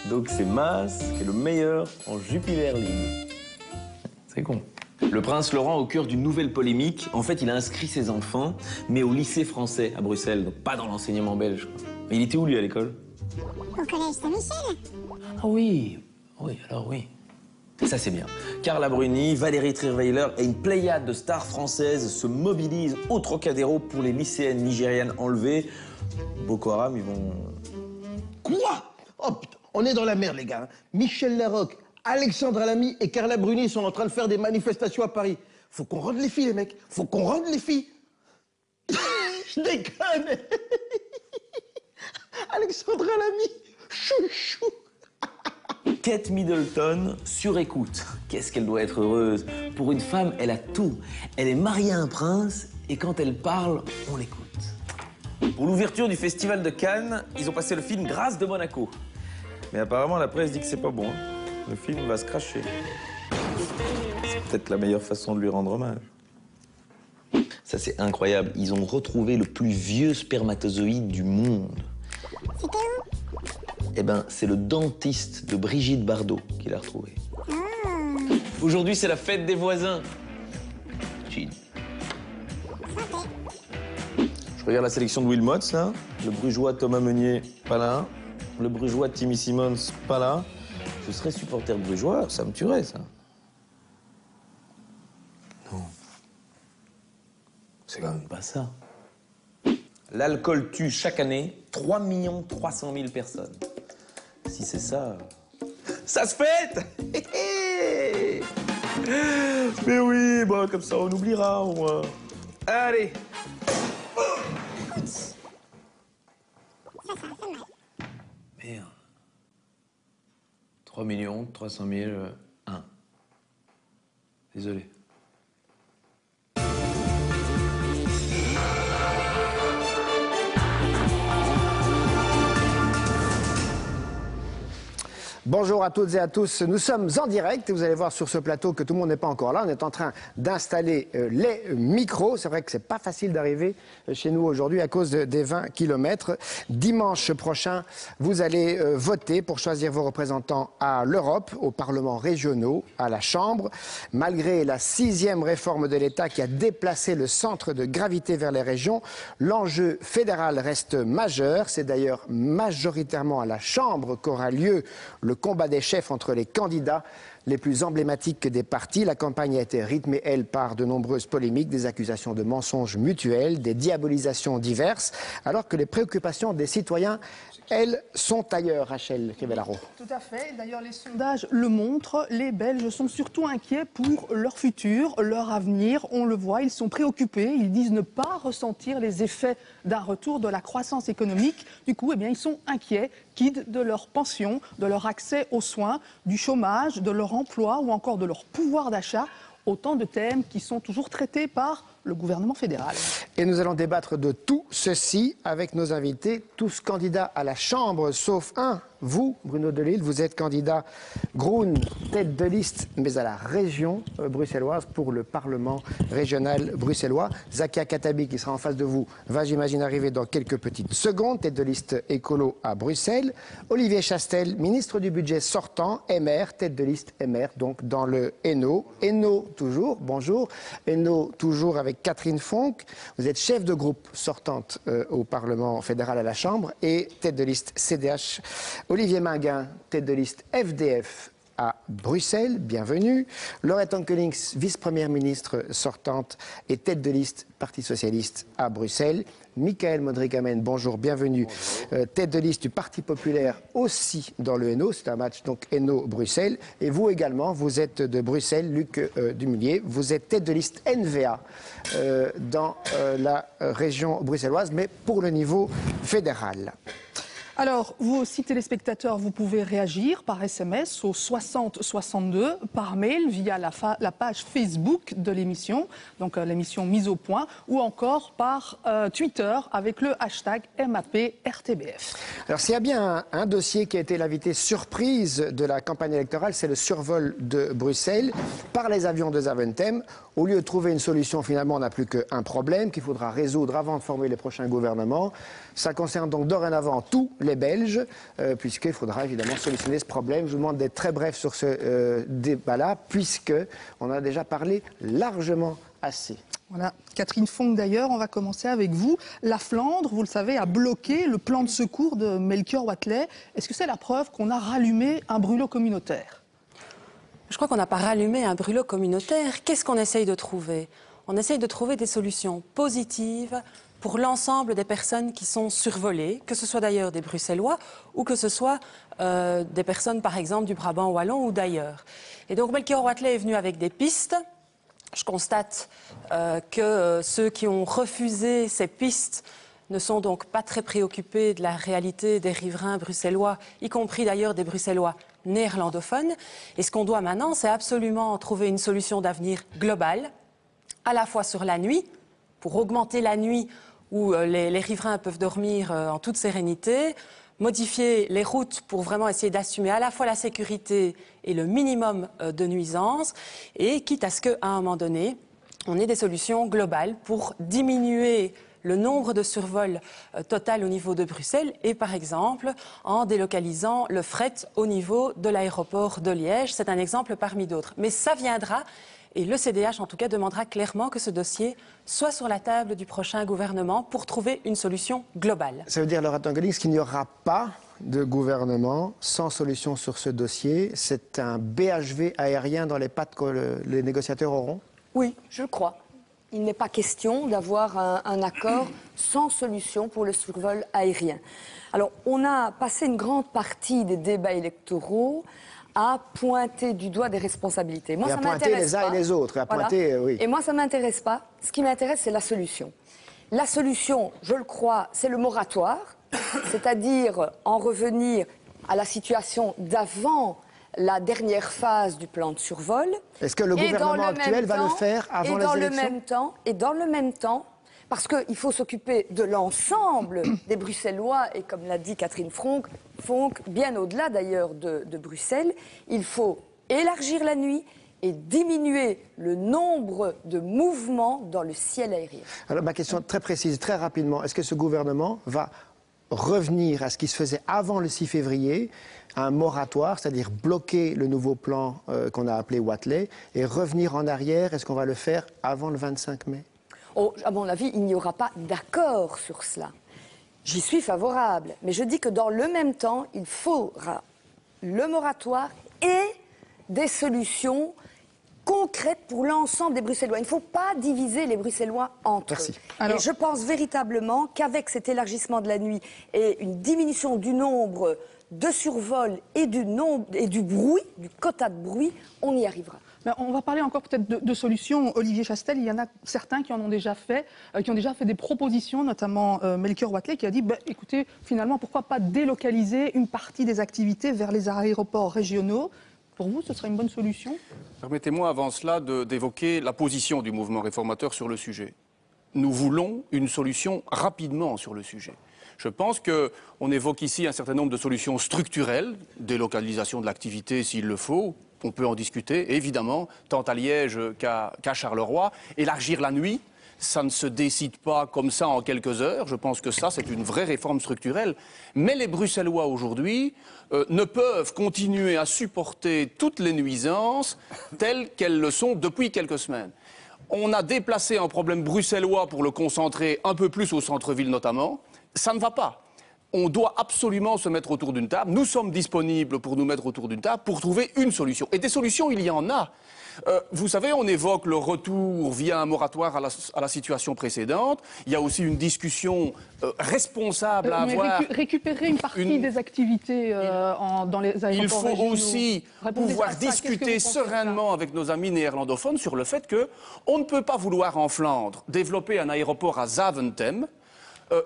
Donc c'est Maas qui est le meilleur en Jupiler League. C'est con. Le prince Laurent, au cœur d'une nouvelle polémique, en fait, il a inscrit ses enfants, mais au lycée français à Bruxelles, donc pas dans l'enseignement belge. Mais il était où, lui, à l'école? Au collège Saint-Michel. Ah oui, alors oui. Ça, c'est bien. Carla Bruni, Valérie Trierweiler et une pléiade de stars françaises se mobilisent au Trocadéro pour les lycéennes nigérianes enlevées. Boko Haram, ils vont... Quoi? Oh putain, on est dans la merde, les gars. Michel Larocque, Alexandra Lamy et Carla Bruni sont en train de faire des manifestations à Paris. Faut qu'on rende les filles, les mecs. Faut qu'on rende les filles. Je déconne. Alexandra Lamy, chouchou. Kate Middleton sur écoute. Qu'est-ce qu'elle doit être heureuse. Pour une femme, elle a tout. Elle est mariée à un prince et quand elle parle, on l'écoute. Pour l'ouverture du festival de Cannes, ils ont passé le film Grâce de Monaco. Mais apparemment, la presse dit que c'est pas bon. Le film va se cracher. C'est peut-être la meilleure façon de lui rendre hommage. Ça, c'est incroyable. Ils ont retrouvé le plus vieux spermatozoïde du monde. C'était où? Eh ben, c'est le dentiste de Brigitte Bardot qui l'a retrouvé. Aujourd'hui, c'est la fête des voisins. Chill. Je regarde la sélection de Will Motz, là. Le brugeois Thomas Meunier, pas là. Le brugeois Timmy Simmons, pas là. Je serais supporter brugeois, ça me tuerait, ça. Non. C'est quand même pas ça. L'alcool tue chaque année 3 300 000 personnes. Si c'est ça... Ça se fête. Mais oui, bah, comme ça on oubliera au moins. Allez. Merde. 3 300 000, 1. Désolé. Bonjour à toutes et à tous, nous sommes en direct et vous allez voir sur ce plateau que tout le monde n'est pas encore là. On est en train d'installer les micros. C'est vrai que c'est pas facile d'arriver chez nous aujourd'hui à cause des 20 km. Dimanche prochain, vous allez voter pour choisir vos représentants à l'Europe, aux parlements régionaux, à la Chambre. Malgré la 6e réforme de l'État qui a déplacé le centre de gravité vers les régions, l'enjeu fédéral reste majeur. C'est d'ailleurs majoritairement à la Chambre qu'aura lieu le combat des chefs entre les candidats les plus emblématiques des partis. La campagne a été rythmée, elle, par de nombreuses polémiques, des accusations de mensonges mutuels, des diabolisations diverses, alors que les préoccupations des citoyens, elles, sont ailleurs, Rachel Crivellaro. Tout à fait. D'ailleurs, les sondages le montrent. Les Belges sont surtout inquiets pour leur futur, leur avenir. On le voit, ils sont préoccupés. Ils disent ne pas ressentir les effets d'un retour de la croissance économique. Du coup, eh bien, ils sont inquiets, quittes de leur pension, de leur accès aux soins, du chômage, de leur emploi ou encore de leur pouvoir d'achat. Autant de thèmes qui sont toujours traités par le gouvernement fédéral. Et nous allons débattre de tout ceci avec nos invités, tous candidats à la Chambre, sauf un. Vous, Bruno Delille, vous êtes candidat Groen, tête de liste, mais à la région bruxelloise pour le Parlement régional bruxellois. Zakia Katabi, qui sera en face de vous, va, j'imagine, arriver dans quelques petites secondes, tête de liste écolo à Bruxelles. Olivier Chastel, ministre du Budget sortant, MR, tête de liste MR, donc dans le Hainaut. Hainaut toujours, bonjour. Hainaut toujours avec Catherine Fonck. Vous êtes chef de groupe sortante au Parlement fédéral à la Chambre et tête de liste CDH. Olivier Minguin, tête de liste FDF à Bruxelles, bienvenue. Laurette Onkelings, vice-première ministre sortante et tête de liste Parti socialiste à Bruxelles. Michael Modric-Amen, bonjour, bienvenue. Tête de liste du Parti populaire aussi dans le Hainaut, c'est un match donc Hainaut-Bruxelles. Et vous également, vous êtes de Bruxelles, Luc Dumullier, vous êtes tête de liste NVA dans la région bruxelloise, mais pour le niveau fédéral. Alors, vous aussi, téléspectateurs, vous pouvez réagir par SMS au 6062, par mail via la page Facebook de l'émission, donc l'émission Mise au point, ou encore par Twitter avec le hashtag MAPRTBF. Alors, s'il y a bien un dossier qui a été l'invité surprise de la campagne électorale, c'est le survol de Bruxelles par les avions de Zaventem. Au lieu de trouver une solution, finalement, on n'a plus qu'un problème qu'il faudra résoudre avant de former les prochains gouvernements. Ça concerne donc dorénavant tous les Belges, puisqu'il faudra évidemment solutionner ce problème. Je vous demande d'être très bref sur ce débat-là, puisqu'on a déjà parlé largement assez. Voilà, Catherine Fonck d'ailleurs, on va commencer avec vous. La Flandre, vous le savez, a bloqué le plan de secours de Melchior Wathelet. Est-ce que c'est la preuve qu'on a rallumé un brûlot communautaire ? Je crois qu'on n'a pas rallumé un brûlot communautaire. Qu'est-ce qu'on essaye de trouver ? On essaye de trouver des solutions positives pour l'ensemble des personnes qui sont survolées, que ce soit d'ailleurs des Bruxellois ou que ce soit des personnes, par exemple, du Brabant wallon ou d'ailleurs. Et donc Melchior Wathelet est venu avec des pistes. Je constate que ceux qui ont refusé ces pistes ne sont donc pas très préoccupés de la réalité des riverains bruxellois, y compris d'ailleurs des Bruxellois néerlandophones. Et ce qu'on doit maintenant, c'est absolument trouver une solution d'avenir globale, à la fois sur la nuit, pour augmenter la nuit où les riverains peuvent dormir en toute sérénité, modifier les routes pour vraiment essayer d'assumer à la fois la sécurité et le minimum de nuisances, et quitte à ce qu'à un moment donné, on ait des solutions globales pour diminuer le nombre de survols total au niveau de Bruxelles et par exemple en délocalisant le fret au niveau de l'aéroport de Liège. C'est un exemple parmi d'autres. Mais ça viendra et le CDH en tout cas demandera clairement que ce dossier soit sur la table du prochain gouvernement pour trouver une solution globale. Ça veut dire, Laurette Onkelings, qu'il n'y aura pas de gouvernement sans solution sur ce dossier. C'est un BHV aérien dans les pattes que les négociateurs auront ? Oui, je le crois. Il n'est pas question d'avoir un accord sans solution pour le survol aérien. Alors, on a passé une grande partie des débats électoraux à pointer du doigt des responsabilités. Moi, et ça à pointer m'intéresse les uns pas. et les autres. À pointer, oui. Et moi, ça ne m'intéresse pas. Ce qui m'intéresse, c'est la solution. La solution, je le crois, c'est le moratoire, c'est-à-dire en revenir à la situation d'avant la dernière phase du plan de survol. Est-ce que le gouvernement actuel va le faire avant les élections ? Et dans le même temps, parce qu'il faut s'occuper de l'ensemble des Bruxellois, et comme l'a dit Catherine Fonck, bien au-delà d'ailleurs de Bruxelles, il faut élargir la nuit et diminuer le nombre de mouvements dans le ciel aérien. Alors ma question très précise, très rapidement, est-ce que ce gouvernement va revenir à ce qui se faisait avant le 6 février, un moratoire, c'est-à-dire bloquer le nouveau plan qu'on a appelé Wathelet, et revenir en arrière, est-ce qu'on va le faire avant le 25 mai ? Oh, à mon avis, il n'y aura pas d'accord sur cela. J'y suis favorable, mais je dis que dans le même temps, il faudra le moratoire et des solutions concrètes pour l'ensemble des Bruxellois. Il ne faut pas diviser les Bruxellois entre eux. Alors... Et je pense véritablement qu'avec cet élargissement de la nuit et une diminution du nombre de survols et du bruit, du quota de bruit, on y arrivera. Ben, on va parler encore peut-être de solutions. Olivier Chastel, il y en a certains qui en ont déjà fait, des propositions, notamment Melchior Wathelet, qui a dit, écoutez, finalement, pourquoi pas délocaliser une partie des activités vers les aéroports régionaux, Pour vous, ce serait une bonne solution? Permettez-moi avant cela d'évoquer la position du mouvement réformateur sur le sujet. Nous voulons une solution rapidement sur le sujet. Je pense qu'on évoque ici un certain nombre de solutions structurelles, délocalisation de l'activité s'il le faut, on peut en discuter, évidemment, tant à Liège qu'à Charleroi, élargir la nuit. Ça ne se décide pas comme ça en quelques heures. Je pense que ça, c'est une vraie réforme structurelle. Mais les Bruxellois, aujourd'hui, ne peuvent continuer à supporter toutes les nuisances telles qu'elles le sont depuis quelques semaines. On a déplacé un problème bruxellois pour le concentrer un peu plus au centre-ville notamment. Ça ne va pas. On doit absolument se mettre autour d'une table. Nous sommes disponibles pour nous mettre autour d'une table pour trouver une solution. Et des solutions, il y en a. Vous savez, on évoque le retour via un moratoire à la situation précédente. Il y a aussi une discussion responsable à avoir. Récupérer une partie des activités dans les aéroports Il faut régionaux. aussi pouvoir discuter sereinement avec nos amis néerlandophones sur le fait qu'on ne peut pas vouloir en Flandre développer un aéroport à Zaventem,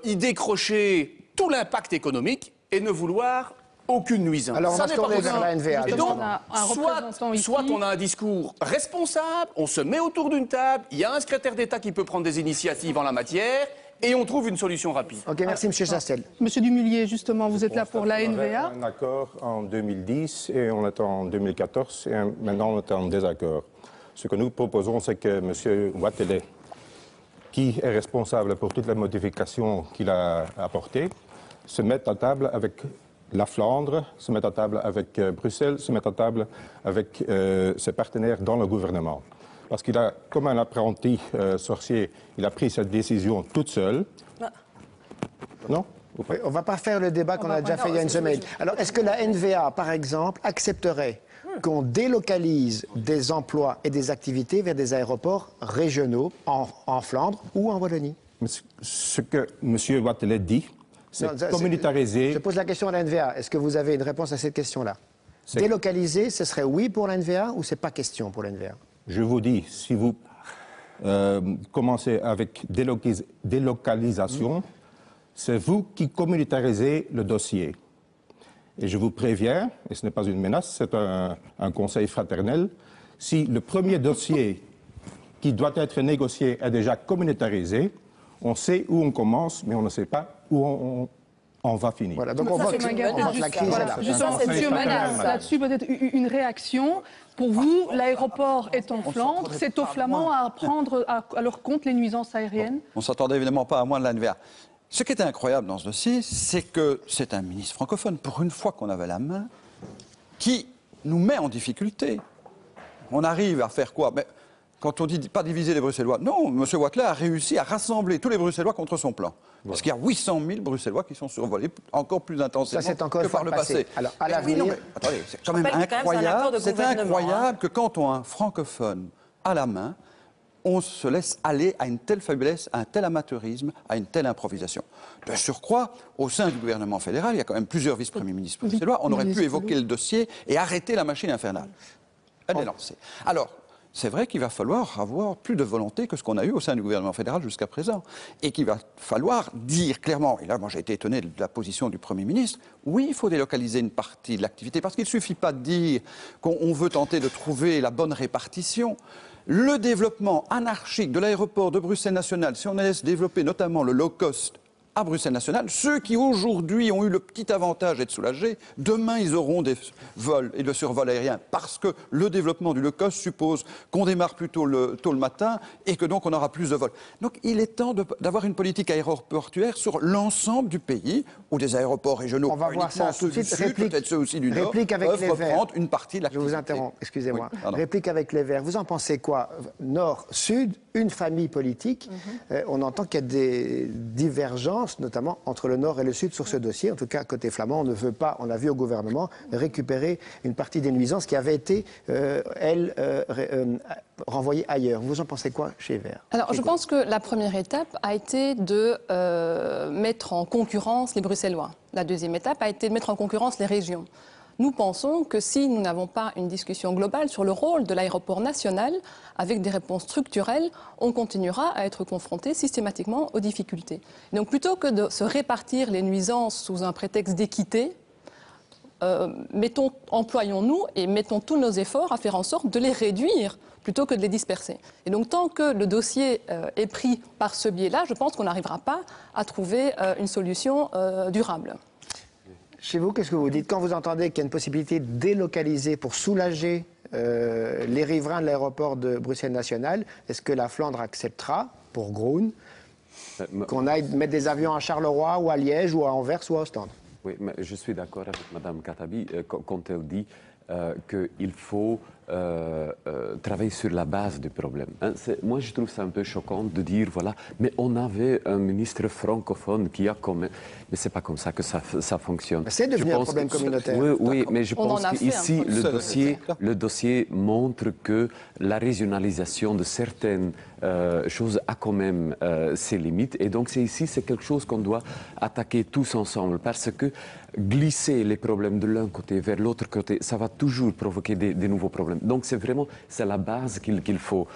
y décrocher tout l'impact économique et ne vouloir aucune nuisance. Alors on va se tourner vers la NVA. Et donc, soit on a un discours responsable, on se met autour d'une table, il y a un secrétaire d'État qui peut prendre des initiatives en la matière, et on trouve une solution rapide. Ok, merci M. Chastel. Monsieur Dumullier, justement, vous êtes là pour la NVA. Un accord en 2010 et on est en 2014 et maintenant on est en désaccord. Ce que nous proposons, c'est que M. Wathelet, qui est responsable pour toutes les modifications qu'il a apportées, se mette à table avec la Flandre, se mette à table avec Bruxelles, se mette à table avec ses partenaires dans le gouvernement. Parce qu'il a, comme un apprenti sorcier, il a pris cette décision toute seule. Non? Oui, on ne va pas faire le débat qu'on a déjà fait il y a une semaine. Alors, est-ce que la NVA, par exemple, accepterait qu'on délocalise des emplois et des activités vers des aéroports régionaux en Flandre ou en Wallonie? Ce que M. Wathelet dit, c'est communautariser. Je pose la question à la NVA. Est-ce que vous avez une réponse à cette question-là? Délocaliser, ce serait oui pour la NVA ou c'est pas question pour la NVA? Je vous dis, si vous commencez avec délocalisation, c'est vous qui communautarisez le dossier. Et je vous préviens, et ce n'est pas une menace, c'est un conseil fraternel, si le premier dossier qui doit être négocié est déjà communautarisé, on sait où on commence, mais on ne sait pas où on va finir. Voilà, donc on voit que la crise est là. Justement, Monsieur Manas, là-dessus peut-être une réaction. Pour vous, l'aéroport est en Flandre, c'est aux Flamands à prendre à leur compte les nuisances aériennes? On ne s'attendait évidemment pas à moins de la NVA. Ce qui était incroyable dans ce dossier, c'est que c'est un ministre francophone, pour une fois qu'on avait la main, qui nous met en difficulté. On arrive à faire quoi? Mais quand on dit pas diviser les Bruxellois, non, M. Wathelet a réussi à rassembler tous les Bruxellois contre son plan. Voilà. Parce qu'il y a 800 000 Bruxellois qui sont survolés encore plus intensément que par le passé. Alors, à l'avenir... Oui, attendez, c'est quand même incroyable, c'est incroyable que quand on a un francophone à la main, on se laisse aller à une telle faiblesse, à un tel amateurisme, à une telle improvisation. De surcroît, au sein du gouvernement fédéral, il y a quand même plusieurs vice-premiers ministres bruxellois. On aurait pu évoquer le dossier et arrêter la machine infernale. Elle est lancée. Alors, c'est vrai qu'il va falloir avoir plus de volonté que ce qu'on a eu au sein du gouvernement fédéral jusqu'à présent. Et qu'il va falloir dire clairement, et là moi j'ai été étonné de la position du Premier ministre, oui, il faut délocaliser une partie de l'activité, parce qu'il ne suffit pas de dire qu'on veut tenter de trouver la bonne répartition. Le développement anarchique de l'aéroport de Bruxelles-National, si on laisse développer notamment le low-cost à Bruxelles-National, ceux qui aujourd'hui ont eu le petit avantage d'être soulagés, demain ils auront des vols et de survols aériens parce que le développement du low-cost suppose qu'on démarre plus tôt le matin et que donc on aura plus de vols. Donc il est temps d'avoir une politique aéroportuaire sur l'ensemble du pays où des aéroports régionaux, on va voir ça ceux du Sud, peut-être ceux aussi du Nord, peuvent reprendre une partie de l'activité. Je vous interromps, excusez-moi. Oui, réplique avec les Verts. Vous en pensez quoi? Nord-Sud, une famille politique. On entend qu'il y a des divergences, notamment entre le Nord et le Sud sur ce dossier. En tout cas, côté flamand, on ne veut pas, on l'a vu au gouvernement, récupérer une partie des nuisances qui avaient été, renvoyées ailleurs. Vous en pensez quoi chez les Verts? Alors, je pense que la première étape a été de mettre en concurrence les Bruxellois. La deuxième étape a été de mettre en concurrence les régions. Nous pensons que si nous n'avons pas une discussion globale sur le rôle de l'aéroport national, avec des réponses structurelles, on continuera à être confronté systématiquement aux difficultés. Donc plutôt que de se répartir les nuisances sous un prétexte d'équité, employons-nous et mettons tous nos efforts à faire en sorte de les réduire plutôt que de les disperser. Et donc, tant que le dossier est pris par ce biais-là, je pense qu'on n'arrivera pas à trouver une solution durable. Chez vous, qu'est-ce que vous dites quand vous entendez qu'il y a une possibilité de délocaliser pour soulager les riverains de l'aéroport de Bruxelles National? Est-ce que la Flandre acceptera, pour Groen, qu'on aille mettre des avions à Charleroi ou à Liège ou à Anvers ou à Ostende? Oui, mais je suis d'accord avec Mme Khattabi quand elle dit qu'il faut travailler sur la base du problème. Hein. Moi, je trouve ça un peu choquant de dire, voilà, mais on avait un ministre francophone qui a quand même... Mais c'est pas comme ça que ça fonctionne. C'est devenu un problème communautaire. Oui, mais je pense qu'ici, le dossier montre que la régionalisation de certaines choses a quand même ses limites. Et donc, c'est quelque chose qu'on doit attaquer tous ensemble. Parce que glisser les problèmes de l'un côté vers l'autre côté, ça va toujours provoquer des nouveaux problèmes. Donc, c'est la base qu'il faut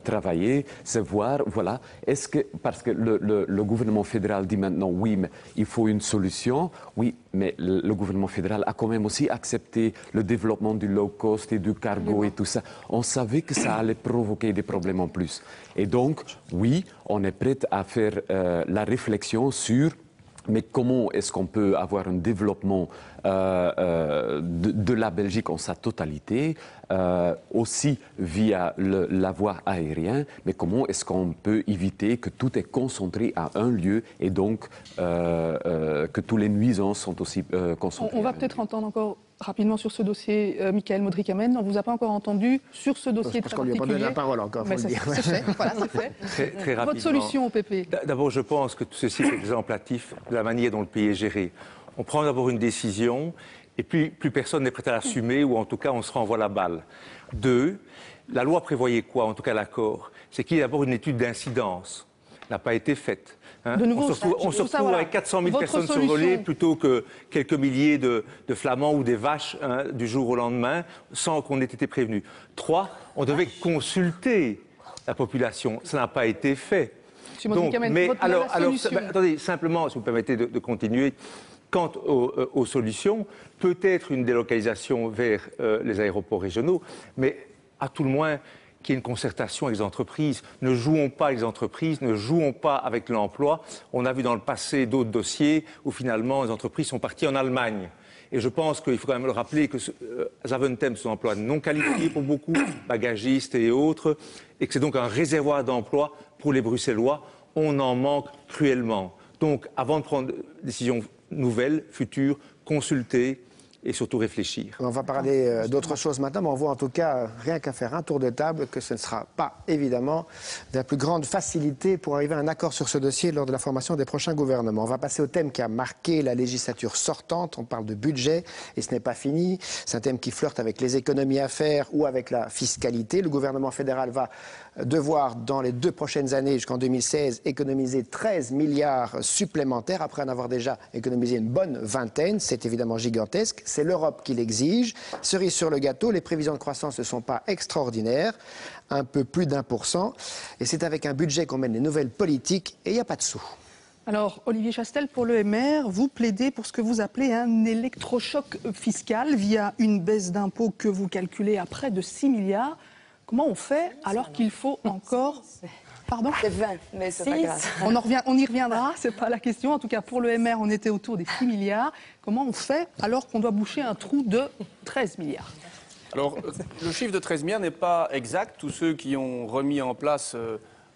travailler, c'est voir, voilà, est-ce que, parce que le gouvernement fédéral dit maintenant, oui, mais il faut une solution, oui, mais le gouvernement fédéral a quand même aussi accepté le développement du low cost et du cargo et tout ça. On savait que ça allait provoquer des problèmes en plus. Et donc, oui, on est prêt à faire la réflexion sur mais comment est-ce qu'on peut avoir un développement de la Belgique en sa totalité, aussi via la voie aérienne, mais comment est-ce qu'on peut éviter que tout est concentré à un lieu et donc que tous les nuisances sont aussi concentrées. On va peut-être entendre encore rapidement sur ce dossier Michael Modric-Amen. On ne vous a pas encore entendu sur ce dossier très particulier. Parce qu'on lui a pas donné la parole encore, il faut le dire. C'est fait, voilà, c'est fait. Très rapidement. Votre solution au PP? D'abord, je pense que tout ceci est exemplatif de la manière dont le pays est géré. On prend d'abord une décision et puis plus personne n'est prêt à l'assumer ou en tout cas on se renvoie la balle. 2, la loi prévoyait quoi, en tout cas l'accord? C'est qu'il y ait d'abord une étude d'incidence. Elle n'a pas été faite. Hein. De nouveau, on se retrouve avec 400 000 personnes survolées plutôt que quelques milliers de flamands ou des vaches du jour au lendemain sans qu'on ait été prévenus. 3, on devait consulter la population. Ça n'a pas été fait. Donc, mais alors attendez, simplement, si vous me permettez de continuer, quant aux solutions, peut-être une délocalisation vers les aéroports régionaux, mais à tout le moins qu'il y ait une concertation avec les entreprises. Ne jouons pas avec les entreprises, ne jouons pas avec l'emploi. On a vu dans le passé d'autres dossiers où finalement les entreprises sont parties en Allemagne. Et je pense qu'il faut quand même le rappeler que Zaventem, c'est un emploi non qualifié pour beaucoup, bagagistes et autres, et que c'est donc un réservoir d'emploi pour les Bruxellois. On en manque cruellement. Donc, avant de prendre des décisions nouvelles, futures, consulter et surtout réfléchir. On va parler d'autres choses maintenant, mais on voit en tout cas, rien qu'à faire un tour de table, que ce ne sera pas évidemment de la plus grande facilité pour arriver à un accord sur ce dossier lors de la formation des prochains gouvernements. On va passer au thème qui a marqué la législature sortante. On parle de budget et ce n'est pas fini. C'est un thème qui flirte avec les économies à faire ou avec la fiscalité. Le gouvernement fédéral va devoir, dans les 2 prochaines années, jusqu'en 2016, économiser 13 milliards supplémentaires, après en avoir déjà économisé une bonne vingtaine. C'est évidemment gigantesque. C'est l'Europe qui l'exige. Cerise sur le gâteau, les prévisions de croissance ne sont pas extraordinaires, un peu plus d'1%. Et c'est avec un budget qu'on mène les nouvelles politiques et il n'y a pas de sous. Alors, Olivier Chastel, pour le MR, vous plaidez pour ce que vous appelez un électrochoc fiscal via une baisse d'impôts que vous calculez à près de 6 milliards. Comment on fait alors qu'il faut encore... Pardon ? C'est 20, mais c'est pas grave. On y reviendra, c'est pas la question. En tout cas, pour le MR, on était autour des 6 milliards. Comment on fait alors qu'on doit boucher un trou de 13 milliards ? Alors, le chiffre de 13 milliards n'est pas exact. Tous ceux qui ont remis en place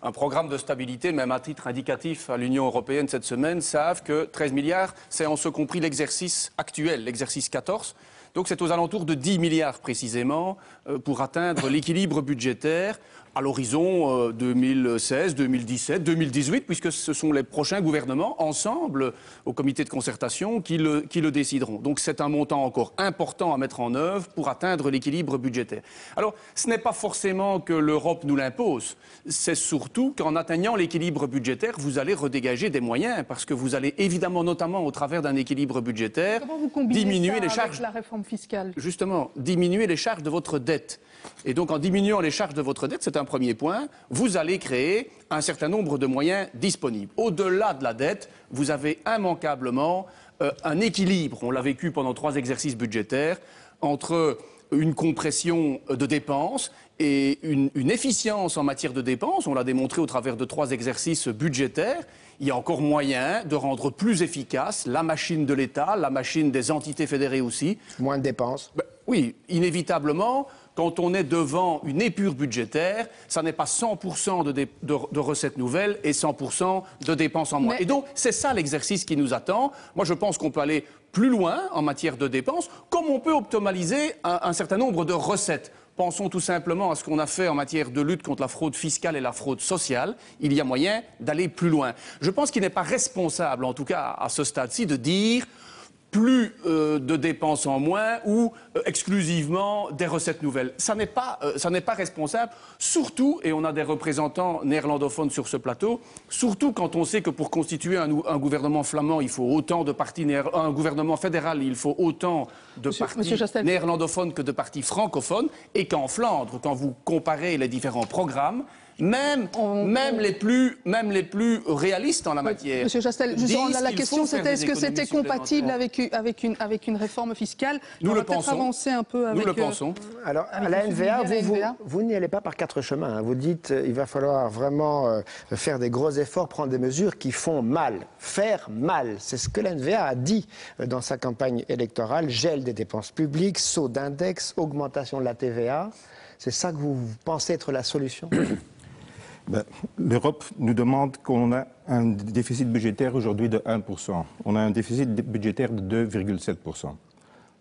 un programme de stabilité, même à titre indicatif à l'Union européenne cette semaine, savent que 13 milliards, c'est en ce compris l'exercice actuel, l'exercice 14. Donc c'est aux alentours de 10 milliards précisément pour atteindre l'équilibre budgétaire à l'horizon 2016, 2017, 2018, puisque ce sont les prochains gouvernements, ensemble, au comité de concertation, qui le décideront. Donc c'est un montant encore important à mettre en œuvre pour atteindre l'équilibre budgétaire. Alors, ce n'est pas forcément que l'Europe nous l'impose, c'est surtout qu'en atteignant l'équilibre budgétaire, vous allez redégager des moyens, parce que vous allez évidemment, notamment au travers d'un équilibre budgétaire, diminuer les charges. Avec la réforme fiscale. Justement, diminuer les charges de votre dette. Et donc, en diminuant les charges de votre dette, c'est un premier point, vous allez créer un certain nombre de moyens disponibles. Au-delà de la dette, vous avez immanquablement un équilibre, on l'a vécu pendant 3 exercices budgétaires, entre une compression de dépenses et une efficience en matière de dépenses. On l'a démontré au travers de 3 exercices budgétaires. Il y a encore moyen de rendre plus efficace la machine de l'État, la machine des entités fédérées aussi. Moins de dépenses. Oui, inévitablement, quand on est devant une épure budgétaire, ça n'est pas 100% de recettes nouvelles et 100% de dépenses en moins. Et donc, c'est ça l'exercice qui nous attend. Moi, je pense qu'on peut aller plus loin en matière de dépenses, comme on peut optimaliser un certain nombre de recettes. Pensons tout simplement à ce qu'on a fait en matière de lutte contre la fraude fiscale et la fraude sociale. Il y a moyen d'aller plus loin. Je pense qu'il n'est pas responsable, en tout cas à ce stade-ci, de dire plus de dépenses en moins ou exclusivement des recettes nouvelles. Ça n'est pas responsable, surtout, et on a des représentants néerlandophones sur ce plateau, surtout quand on sait que pour constituer un gouvernement flamand, il faut autant de partis un gouvernement fédéral, il faut autant de partis néerlandophones que de partis francophones, et qu'en Flandre, quand vous comparez les différents programmes, même les plus réalistes en la matière. Monsieur Chastel, la question c'était est-ce que c'était compatible avec une réforme fiscale? Nous le pensons. Avancer un peu avec, nous le pensons. Alors, à la NVA, vous n'y allez pas par 4 chemins. Hein. Vous dites il va falloir vraiment faire des gros efforts, prendre des mesures qui font mal. Faire mal. C'est ce que la NVA a dit dans sa campagne électorale. Gel des dépenses publiques, saut d'index, augmentation de la TVA. C'est ça que vous pensez être la solution? L'Europe nous demande qu'on a un déficit budgétaire aujourd'hui de 1%. On a un déficit budgétaire de 2,7%.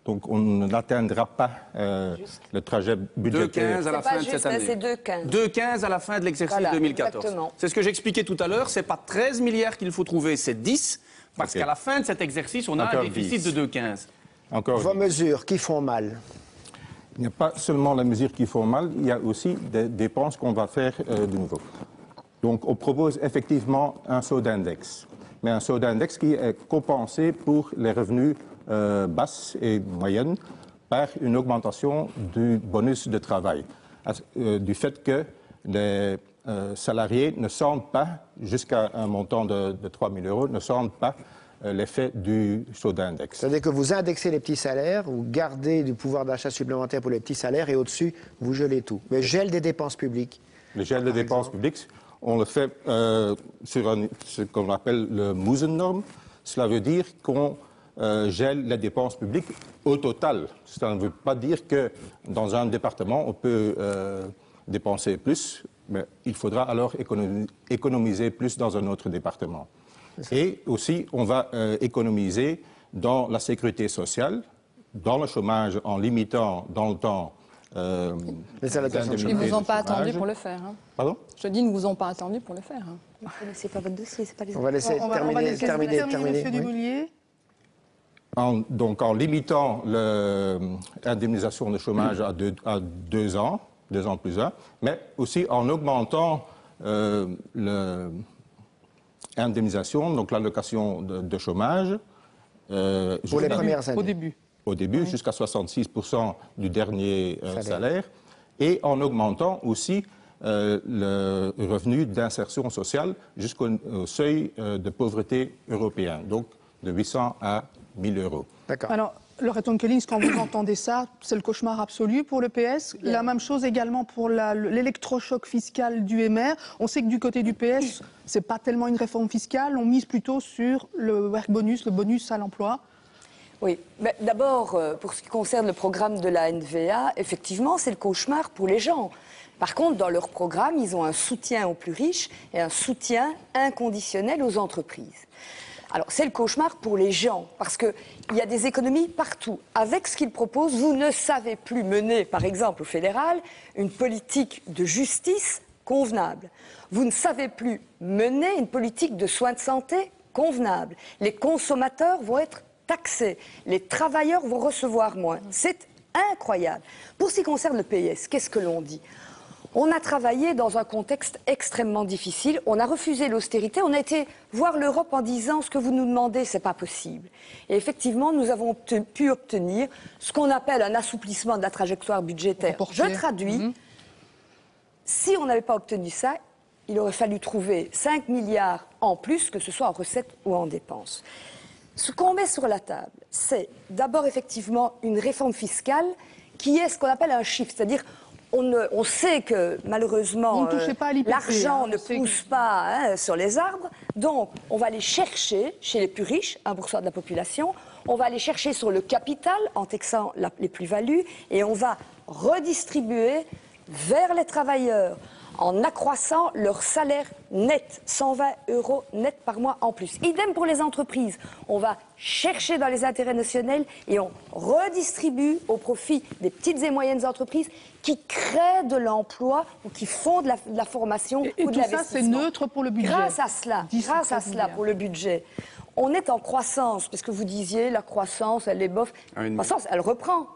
Donc on n'atteindra pas le trajet budgétaire. 2,15 à la fin de cette année. C'est 2,15. 2,15 à la fin de l'exercice 2014. Exactement. C'est ce que j'expliquais tout à l'heure. C'est pas 13 milliards qu'il faut trouver, c'est 10. Parce qu'à la fin de cet exercice, on a un déficit de 2,15. Vos mesures qui font mal? Il n'y a pas seulement les mesures qui font mal, il y a aussi des dépenses qu'on va faire de nouveau. Donc on propose effectivement un saut d'index, mais un saut d'index qui est compensé pour les revenus basses et moyennes par une augmentation du bonus de travail, du fait que les salariés ne sentent pas, jusqu'à un montant de 3 000 euros, ne sentent pas l'effet du saut d'index. C'est-à-dire que vous indexez les petits salaires, vous gardez du pouvoir d'achat supplémentaire pour les petits salaires et au-dessus, vous gelez tout. Mais gel des dépenses publiques. Le gel des dépenses publiques, on le fait sur ce qu'on appelle le Moesennorm. Cela veut dire qu'on gèle les dépenses publiques au total. Ça ne veut pas dire que dans un département, on peut dépenser plus, mais il faudra alors économiser plus dans un autre département. Et aussi, on va économiser dans la sécurité sociale, dans le chômage, en limitant dans le temps les allocations. Ils ne vous ont pas attendu pour le faire. Hein. Pardon? Je dis, ils ne vous ont pas attendu pour le faire. Hein. C'est pas votre dossier, c'est pas les. On va laisser terminer. Donc, en limitant l'indemnisation de chômage à 2 ans, 2 ans plus 1, mais aussi en augmentant l'indemnisation, donc l'allocation de chômage. Pour les premières années. Au début, jusqu'à 66% du dernier salaire. Et en augmentant aussi le revenu d'insertion sociale jusqu'au seuil de pauvreté européen, donc de 800 à 1 000 euros. D'accord. Alors, Loreton Kellings, quand vous entendez ça, c'est le cauchemar absolu pour le PS. La même chose également pour l'électrochoc fiscal du MR. On sait que du côté du PS, ce n'est pas tellement une réforme fiscale. On mise plutôt sur le work bonus, le bonus à l'emploi. Oui. D'abord, pour ce qui concerne le programme de la NVA, effectivement, c'est le cauchemar pour les gens. Par contre, dans leur programme, ils ont un soutien aux plus riches et un soutien inconditionnel aux entreprises. Alors, c'est le cauchemar pour les gens, parce qu'il y a des économies partout. Avec ce qu'ils proposent, vous ne savez plus mener, par exemple, au fédéral, une politique de justice convenable. Vous ne savez plus mener une politique de soins de santé convenable. Les consommateurs vont être taxés. Les travailleurs vont recevoir moins. C'est incroyable. Pour ce qui concerne le PS, qu'est-ce que l'on dit ? On a travaillé dans un contexte extrêmement difficile. On a refusé l'austérité. On a été voir l'Europe en disant ce que vous nous demandez, c'est pas possible. Et effectivement, nous avons pu obtenir ce qu'on appelle un assouplissement de la trajectoire budgétaire. Je traduis. Si on n'avait pas obtenu ça, il aurait fallu trouver 5 milliards en plus, que ce soit en recettes ou en dépenses. Ce qu'on met sur la table, c'est d'abord effectivement une réforme fiscale qui est ce qu'on appelle un chiffre, c'est-à-dire on sait que malheureusement l'argent ne pousse pas sur les arbres, donc on va aller chercher chez les plus riches, 1% de la population, on va aller chercher sur le capital en taxant les plus-values et on va redistribuer vers les travailleurs en accroissant leur salaire net, 120 € net par mois en plus. Idem pour les entreprises. On va chercher dans les intérêts nationaux et on redistribue au profit des petites et moyennes entreprises qui créent de l'emploi ou qui font de la formation ou de l'investissement. Et tout ça, c'est neutre pour le budget. Grâce à cela, pour le budget, on est en croissance, parce que vous disiez, la croissance, elle est bof. La croissance, elle reprend.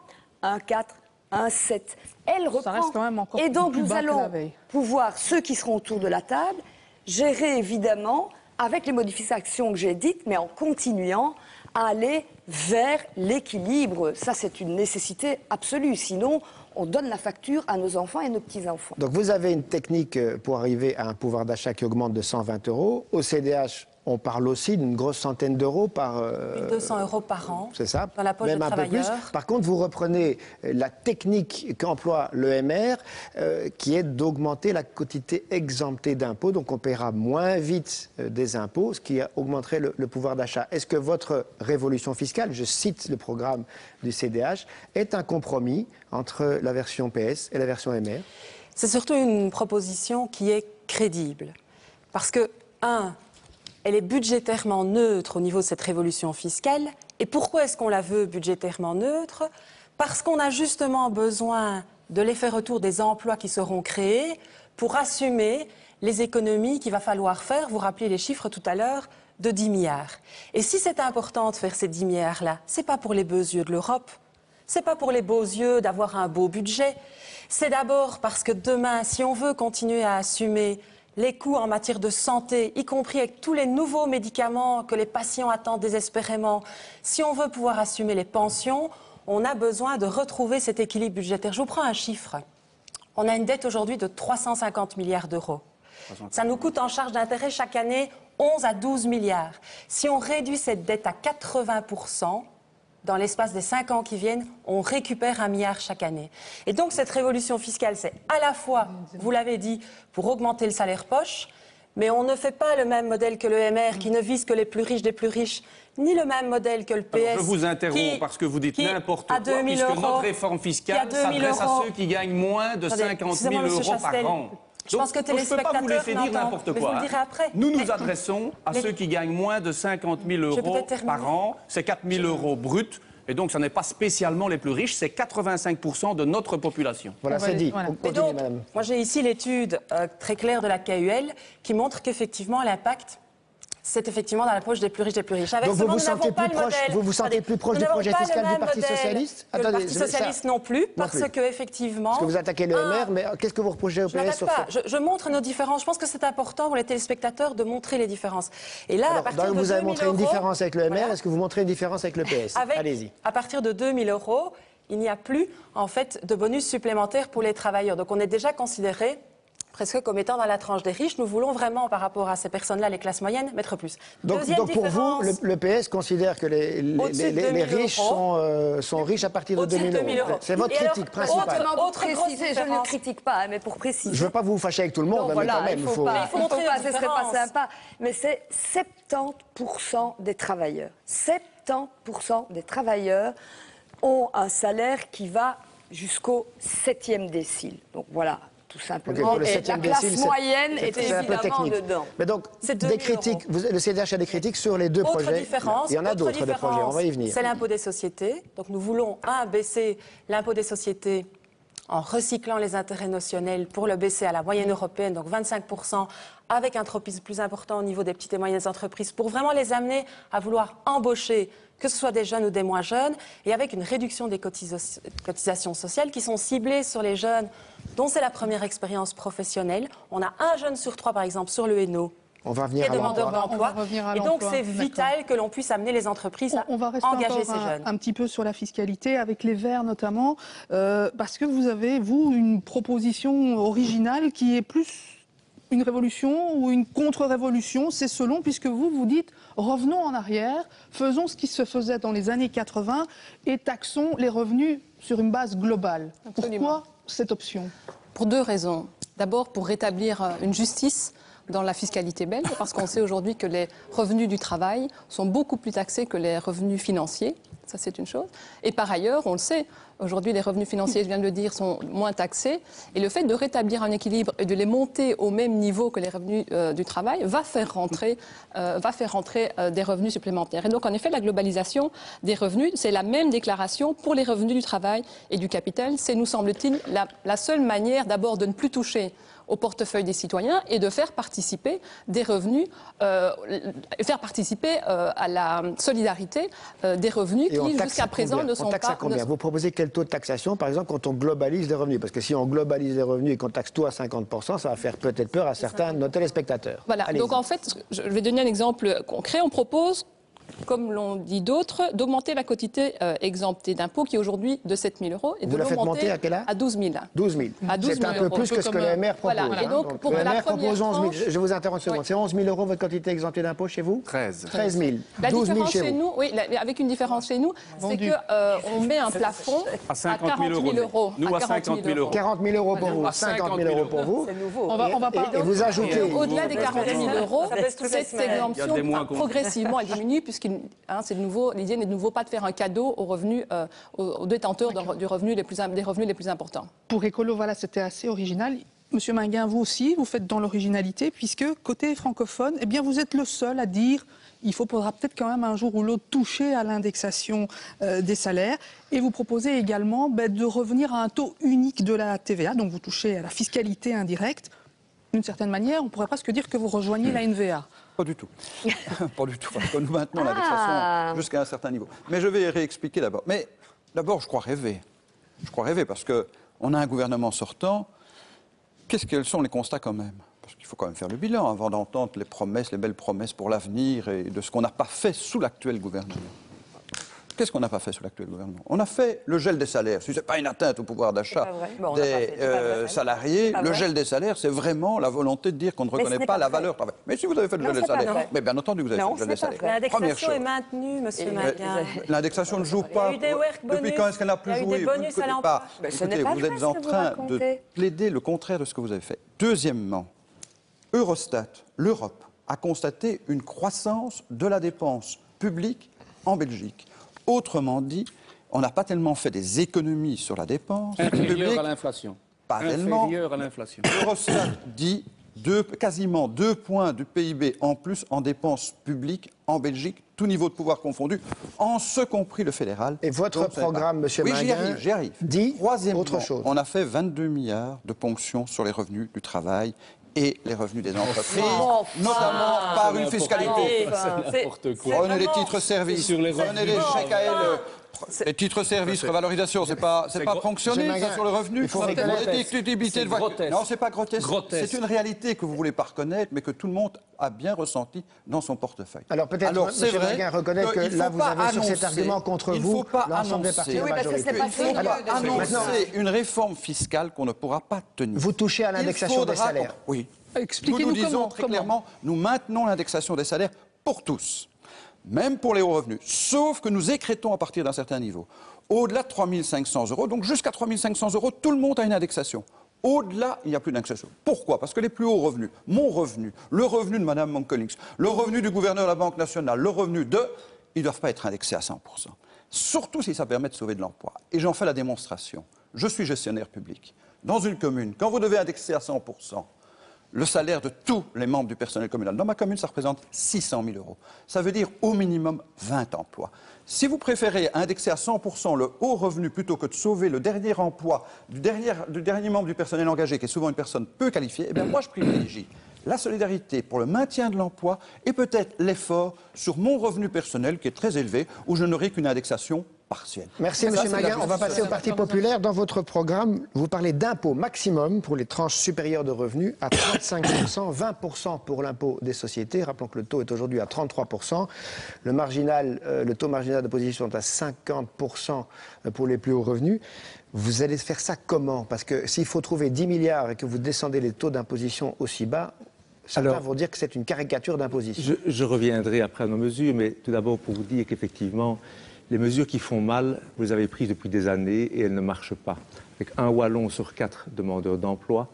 1,4, 1,7. Elle reprend. Ça reste quand même encore et donc, plus nous bas que la allons veille. pouvoir, ceux qui seront autour de la table, gérer évidemment, avec les modifications que j'ai dites, mais en continuant à aller vers l'équilibre. Ça, c'est une nécessité absolue. Sinon, on donne la facture à nos enfants et nos petits-enfants. Donc vous avez une technique pour arriver à un pouvoir d'achat qui augmente de 120 €. Au CDH, on parle aussi d'une grosse centaine d'euros par... 200 € par an, c'est ça, dans la poche même des un peu plus. travailleurs. Par contre, vous reprenez la technique qu'emploie l'EMR, qui est d'augmenter la quotité exemptée d'impôts. Donc on paiera moins vite des impôts, ce qui augmenterait le pouvoir d'achat. Est-ce que votre révolution fiscale, je cite le programme du CDH, est un compromis entre la version PS et la version EMR? C'est surtout une proposition qui est crédible. Parce que, elle est budgétairement neutre au niveau de cette révolution fiscale. Et pourquoi est-ce qu'on la veut budgétairement neutre? Parce qu'on a justement besoin de l'effet retour des emplois qui seront créés pour assumer les économies qu'il va falloir faire. Vous rappelez les chiffres tout à l'heure de 10 milliards. Et si c'est important de faire ces 10 milliards-là, c'est pas pour les beaux yeux de l'Europe, c'est pas pour les beaux yeux d'avoir un beau budget. C'est d'abord parce que demain, si on veut continuer à assumer les coûts en matière de santé, y compris avec tous les nouveaux médicaments que les patients attendent désespérément, si on veut pouvoir assumer les pensions, on a besoin de retrouver cet équilibre budgétaire. Je vous prends un chiffre. On a une dette aujourd'hui de 350 milliards d'euros. Ça nous coûte en charge d'intérêt chaque année 11 à 12 milliards. Si on réduit cette dette à 80%, dans l'espace des 5 ans qui viennent, on récupère 1 milliard chaque année. Et donc cette révolution fiscale, c'est à la fois, vous l'avez dit, pour augmenter le salaire poche, mais on ne fait pas le même modèle que l'EMR qui ne vise que les plus riches des plus riches, ni le même modèle que le PS. Alors, je vous interromps parce que vous dites n'importe quoi, puisque notre réforme fiscale s'adresse à ceux qui gagnent moins de 50 000 € par an. Je pense que je ne peux pas vous laisser dire n'importe quoi. Je vous le dirai après. Nous nous adressons à ceux qui gagnent moins de 50 000 € par an. C'est 4 000 € bruts. Et donc, ce n'est pas spécialement les plus riches, c'est 85% de notre population. Voilà, c'est dit. Voilà. Continue, madame. Moi, j'ai ici l'étude très claire de la KUL qui montre qu'effectivement, l'impact, c'est effectivement dans la poche des plus riches des plus riches. Avec donc, vous vous sentez plus proche, plus proche du projet fiscal du Parti Socialiste? Le Parti Socialiste non plus, parce qu'effectivement... Parce que vous attaquez le MR, mais qu'est-ce que vous reprochez au PS sur ça? Je montre nos différences. Je pense que c'est important pour les téléspectateurs de montrer les différences. Et là, alors, à partir de vous avez 2000 montré une différence avec le MR, voilà. Est-ce que vous montrez une différence avec le PS? Allez-y. À partir de 2 000 €, il n'y a plus, en fait, de bonus supplémentaires pour les travailleurs. Donc, on est déjà considéré presque comme étant dans la tranche des riches. Nous voulons vraiment, par rapport à ces personnes-là, les classes moyennes, mettre plus. Donc pour vous, le PS considère que les riches sont riches à partir de 2 000 €. C'est votre critique principale. Je ne critique pas, mais pour préciser. Je ne veux pas vous fâcher avec tout le monde, non, voilà, mais quand même, il faut montrer pas, ce serait pas sympa. Mais c'est 70% des travailleurs. 70% des travailleurs ont un salaire qui va jusqu'au 7e décile. Donc voilà. Tout simplement. Okay, et la classe moyenne est évidemment dedans. Mais donc, des critiques, le CDH a des critiques sur les deux projets. Il y en a d'autres des projets, on va y venir. C'est l'impôt des sociétés. Donc nous voulons, baisser l'impôt des sociétés en recyclant les intérêts notionnels pour le baisser à la moyenne européenne, donc 25%, avec un tropisme plus important au niveau des petites et moyennes entreprises, pour vraiment les amener à vouloir embaucher, que ce soit des jeunes ou des moins jeunes, et avec une réduction des cotisations sociales qui sont ciblées sur les jeunes dont c'est la première expérience professionnelle. On a 1 jeune sur 3, par exemple, sur le Hainaut, qui est demandeur d'emploi. Et donc, c'est vital que l'on puisse amener les entreprises à engager ces jeunes. Un petit peu sur la fiscalité, avec les Verts notamment, parce que vous avez, vous, une proposition originale qui est plus une révolution ou une contre-révolution, c'est selon, puisque vous dites revenons en arrière, faisons ce qui se faisait dans les années 80 et taxons les revenus sur une base globale. Absolument. Pourquoi cette option? Pour 2 raisons. D'abord, pour rétablir une justice dans la fiscalité belge, parce qu'on sait aujourd'hui que les revenus du travail sont beaucoup plus taxés que les revenus financiers. Ça, c'est une chose. Et par ailleurs, on le sait, aujourd'hui, les revenus financiers, je viens de le dire, sont moins taxés. Et le fait de rétablir un équilibre et de les monter au même niveau que les revenus du travail va faire rentrer des revenus supplémentaires. Et donc, en effet, la globalisation des revenus, c'est la même déclaration pour les revenus du travail et du capital. C'est, nous semble-t-il, la seule manière d'abord de ne plus toucher au portefeuille des citoyens et de faire participer des revenus, à la solidarité des revenus qui, jusqu'à présent, ne sont pas... On taxe à combien? Vous proposez quel taux de taxation, par exemple, quand on globalise les revenus? Parce que si on globalise les revenus et qu'on taxe tout à 50%, ça va faire peut-être peur à certains de nos téléspectateurs. Voilà, donc en fait, je vais donner un exemple concret. On propose, comme l'ont dit d'autres, d'augmenter la quotité exemptée d'impôt qui est aujourd'hui de 7 000 € et de l'augmenter à 12 000. 12 000. C'est un peu plus que ce que le MR propose. Voilà. Et donc, pour le la MR propose 11 000. tranche... Je vous interromps une seconde. C'est 11 000 € votre quantité exemptée d'impôt chez vous? 13 000. La 12 000 différence chez vous. nous, oui, avec une différence chez nous, c'est qu'on met un plafond à 40 000 €. Nous, à 50 000 €. 40 000 € pour vous, 50 000 € pour vous. C'est nouveau. Et vous ajoutez... Au-delà des 40 000 €, cette exemption, progressivement, elle diminue, puisque c'est nouveau, l'idée n'est de nouveau pas de faire un cadeau aux revenus, aux détenteurs des revenus les plus importants. Pour Écolo, voilà, c'était assez original. Monsieur Mainguin, vous aussi, vous faites dans l'originalité, puisque côté francophone, eh bien, vous êtes le seul à dire il faudra peut-être quand même un jour ou l'autre toucher à l'indexation des salaires. Et vous proposez également de revenir à un taux unique de la TVA, donc vous touchez à la fiscalité indirecte. D'une certaine manière, on pourrait presque dire que vous rejoignez la NVA. Pas du tout. Pas du tout. Parce que nous maintenons l'indexation jusqu'à un certain niveau. Mais je vais réexpliquer d'abord. Mais d'abord, je crois rêver. Je crois rêver parce qu'on a un gouvernement sortant. Quels sont les constats quand même? Parce qu'il faut quand même faire le bilan avant d'entendre les promesses, les belles promesses pour l'avenir et de ce qu'on n'a pas fait sous l'actuel gouvernement. Qu'est-ce qu'on n'a pas fait sous l'actuel gouvernement? On a fait le gel des salaires. Si ce n'est pas une atteinte au pouvoir d'achat des salariés, le gel des salaires, c'est vraiment la volonté de dire qu'on ne reconnaît pas la valeur du travail. Mais si vous avez fait le gel des salaires, mais bien entendu vous avez fait le gel des salaires. L'indexation est maintenue, monsieur Mainguin. L'indexation ne joue pas. Depuis quand est-ce qu'elle n'a plus joué? Écoutez, vous êtes en train de plaider le contraire de ce que vous avez fait. Deuxièmement, Eurostat, l'Europe, a constaté une croissance de la dépense publique en Belgique. Autrement dit, on n'a pas tellement fait des économies sur la dépense inférieure à l'inflation. Pas tellement. Inférieure à l'inflation. Eurostat dit quasiment 2 points du PIB en plus en dépenses publiques en Belgique, tout niveau de pouvoir confondu, en ce compris le fédéral. Et votre programme, monsieur Mainguin, j'y arrive. Dit autre chose. On a fait 22 milliards de ponctions sur les revenus du travail et les revenus des entreprises, notamment par une fiscalité. Prenez les titres-services, prenez les chèques à elle. Les titres-services, revalorisation, c'est pas ponctionné ça, sur le revenu. Il faut reconnaître. Non, c'est pas grotesque. C'est une réalité que vous voulez pas reconnaître, mais que tout le monde a bien ressenti dans son portefeuille. Alors peut-être, c'est vrai, Mainguin reconnaît que là, vous avez sur cet argument contre vous l'ensemble des partis de la majorité. Il faut pas annoncer une réforme fiscale qu'on ne pourra pas tenir. Vous touchez à l'indexation des salaires. Oui. Expliquez-nous nous disons très clairement, nous maintenons l'indexation des salaires pour tous. Même pour les hauts revenus, sauf que nous écrêtons à partir d'un certain niveau. Au-delà de 3 500 €, donc jusqu'à 3 500 €, tout le monde a une indexation. Au-delà, il n'y a plus d'indexation. Pourquoi? Parce que les plus hauts revenus, mon revenu, le revenu de Mme Moncolix, le revenu du gouverneur de la Banque nationale, le revenu ils ne doivent pas être indexés à 100%. Surtout si ça permet de sauver de l'emploi. Et j'en fais la démonstration. Je suis gestionnaire public. Dans une commune, quand vous devez indexer à 100%, le salaire de tous les membres du personnel communal. Dans ma commune, ça représente 600 000 €. Ça veut dire au minimum 20 emplois. Si vous préférez indexer à 100% le haut revenu plutôt que de sauver le dernier emploi du dernier membre du personnel engagé, qui est souvent une personne peu qualifiée, eh bien moi je privilégie la solidarité pour le maintien de l'emploi et peut-être l'effort sur mon revenu personnel qui est très élevé, où je n'aurai qu'une indexation partielle. Merci, M. Maguin. On va passer au Parti populaire. Dans votre programme, vous parlez d'impôt maximum pour les tranches supérieures de revenus à 35%, 20% pour l'impôt des sociétés. Rappelons que le taux est aujourd'hui à 33%. Le taux marginal d'imposition est à 50% pour les plus hauts revenus. Vous allez faire ça comment? Parce que s'il faut trouver 10 milliards et que vous descendez les taux d'imposition aussi bas, certains vont dire que c'est une caricature d'imposition. Je reviendrai après à nos mesures, mais tout d'abord pour vous dire qu'effectivement, les mesures qui font mal, vous les avez prises depuis des années et elles ne marchent pas. Avec un Wallon sur 4 demandeurs d'emploi,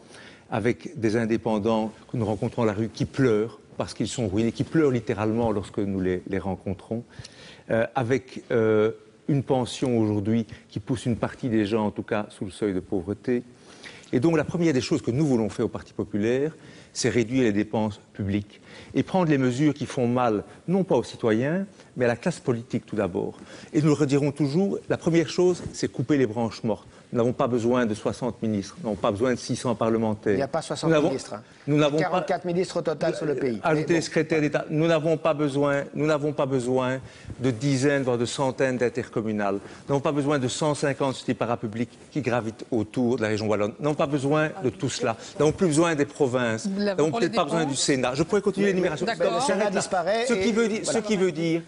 avec des indépendants que nous rencontrons dans la rue qui pleurent parce qu'ils sont ruinés, qui pleurent littéralement lorsque nous les rencontrons, avec une pension aujourd'hui qui pousse une partie des gens, en tout cas, sous le seuil de pauvreté. Et donc la première des choses que nous voulons faire au Parti populaire, c'est réduire les dépenses publiques et prendre les mesures qui font mal, non pas aux citoyens, mais à la classe politique tout d'abord. Et nous le redirons toujours, la première chose, c'est couper les branches mortes. Nous n'avons pas besoin de 60 ministres, nous n'avons pas besoin de 600 parlementaires. Il n'y a pas 60 ministres. Nous n'avons 44 ministres au total sur le pays. Ajouter les secrétaires d'État. Nous n'avons pas besoin de dizaines, voire de centaines d'intercommunales. Nous n'avons pas besoin de 150 sociétés parapubliques qui gravitent autour de la région wallonne. Nous n'avons pas besoin de tout cela. Nous n'avons plus besoin des provinces. Nous n'avons peut-être pas besoin du Sénat. Je pourrais continuer l'énumération. Le Sénat disparaît. Ce qui veut dire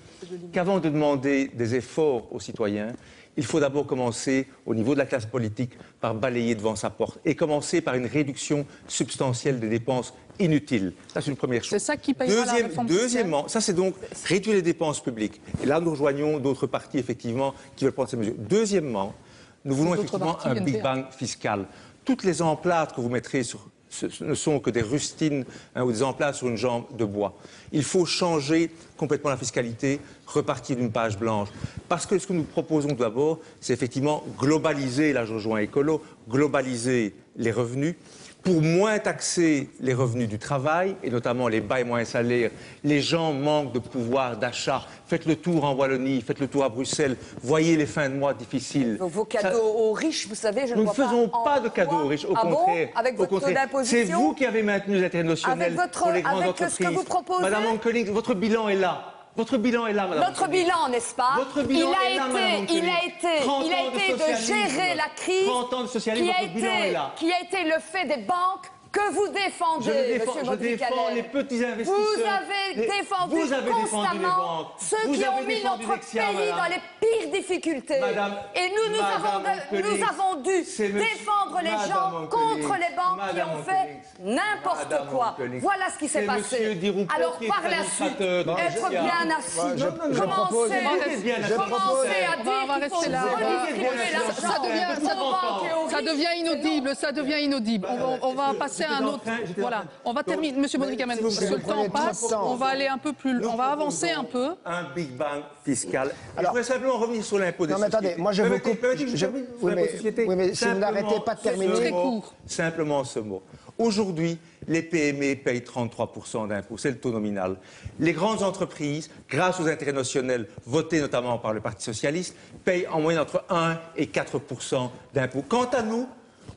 qu'avant de demander des efforts aux citoyens, il faut d'abord commencer, au niveau de la classe politique, par balayer devant sa porte et commencer par une réduction substantielle des dépenses inutiles. Ça, c'est une première chose. C'est ça qui payera la réforme Deuxièmement, ça, c'est donc réduire les dépenses publiques. Et là, nous rejoignons d'autres partis, effectivement, qui veulent prendre ces mesures. Deuxièmement, nous voulons effectivement un Big Bang fiscal. Toutes les emplâtres que vous mettrez ce ne sont que des rustines ou des emplâtres sur une jambe de bois. Il faut changer complètement la fiscalité, repartir d'une page blanche. Parce que ce que nous proposons d'abord, c'est effectivement globaliser, là je rejoins écolo, globaliser les revenus pour moins taxer les revenus du travail, et notamment les bas et moyens salaires. Les gens manquent de pouvoir d'achat. Faites le tour en Wallonie, faites le tour à Bruxelles, voyez les fins de mois difficiles. Donc vos cadeaux aux riches, vous savez, je ne vois pas. Nous ne faisons pas de cadeaux aux riches, au contraire. Bon, avec votre taux d'imposition. C'est vous qui avez maintenu les intérêts notionnels pour les grandes entreprises. Ce que vous proposez. Madame Onkeling, votre bilan est là. Votre bilan est là, madame. Notre bilan, n'est-ce pas? Votre bilan est là, madame. Il a été de gérer la crise 30 ans de socialisme, votre bilan est là. qui a été le fait des banques que vous défendez, je défends les petits investisseurs. Vous avez défendu constamment ceux qui ont mis notre pays dans les pires difficultés. Et nous avons dû défendre les gens contre les banques qui ont fait n'importe quoi. Voilà ce qui s'est passé. Alors par la suite, être bien assis, commencer à dire qu'il faut redistribuer l'argent. Ça devient inaudible. On va passer à un autre. Voilà, on va terminer. Monsieur Modric-Amène, parce que le temps passe, on va aller un peu plus loin. On va avancer un peu. Un Big Bang fiscal. Alors, je voudrais simplement revenir sur l'impôt des sociétés. Non, mais attendez, moi je vous coupe. Oui, mais si vous n'arrêtez pas de terminer. Très court. Simplement ce mot. Aujourd'hui, les PME payent 33% d'impôts, c'est le taux nominal. Les grandes entreprises, grâce aux intérêts notionnels votés notamment par le Parti socialiste, payent en moyenne entre 1 et 4% d'impôts. Quant à nous,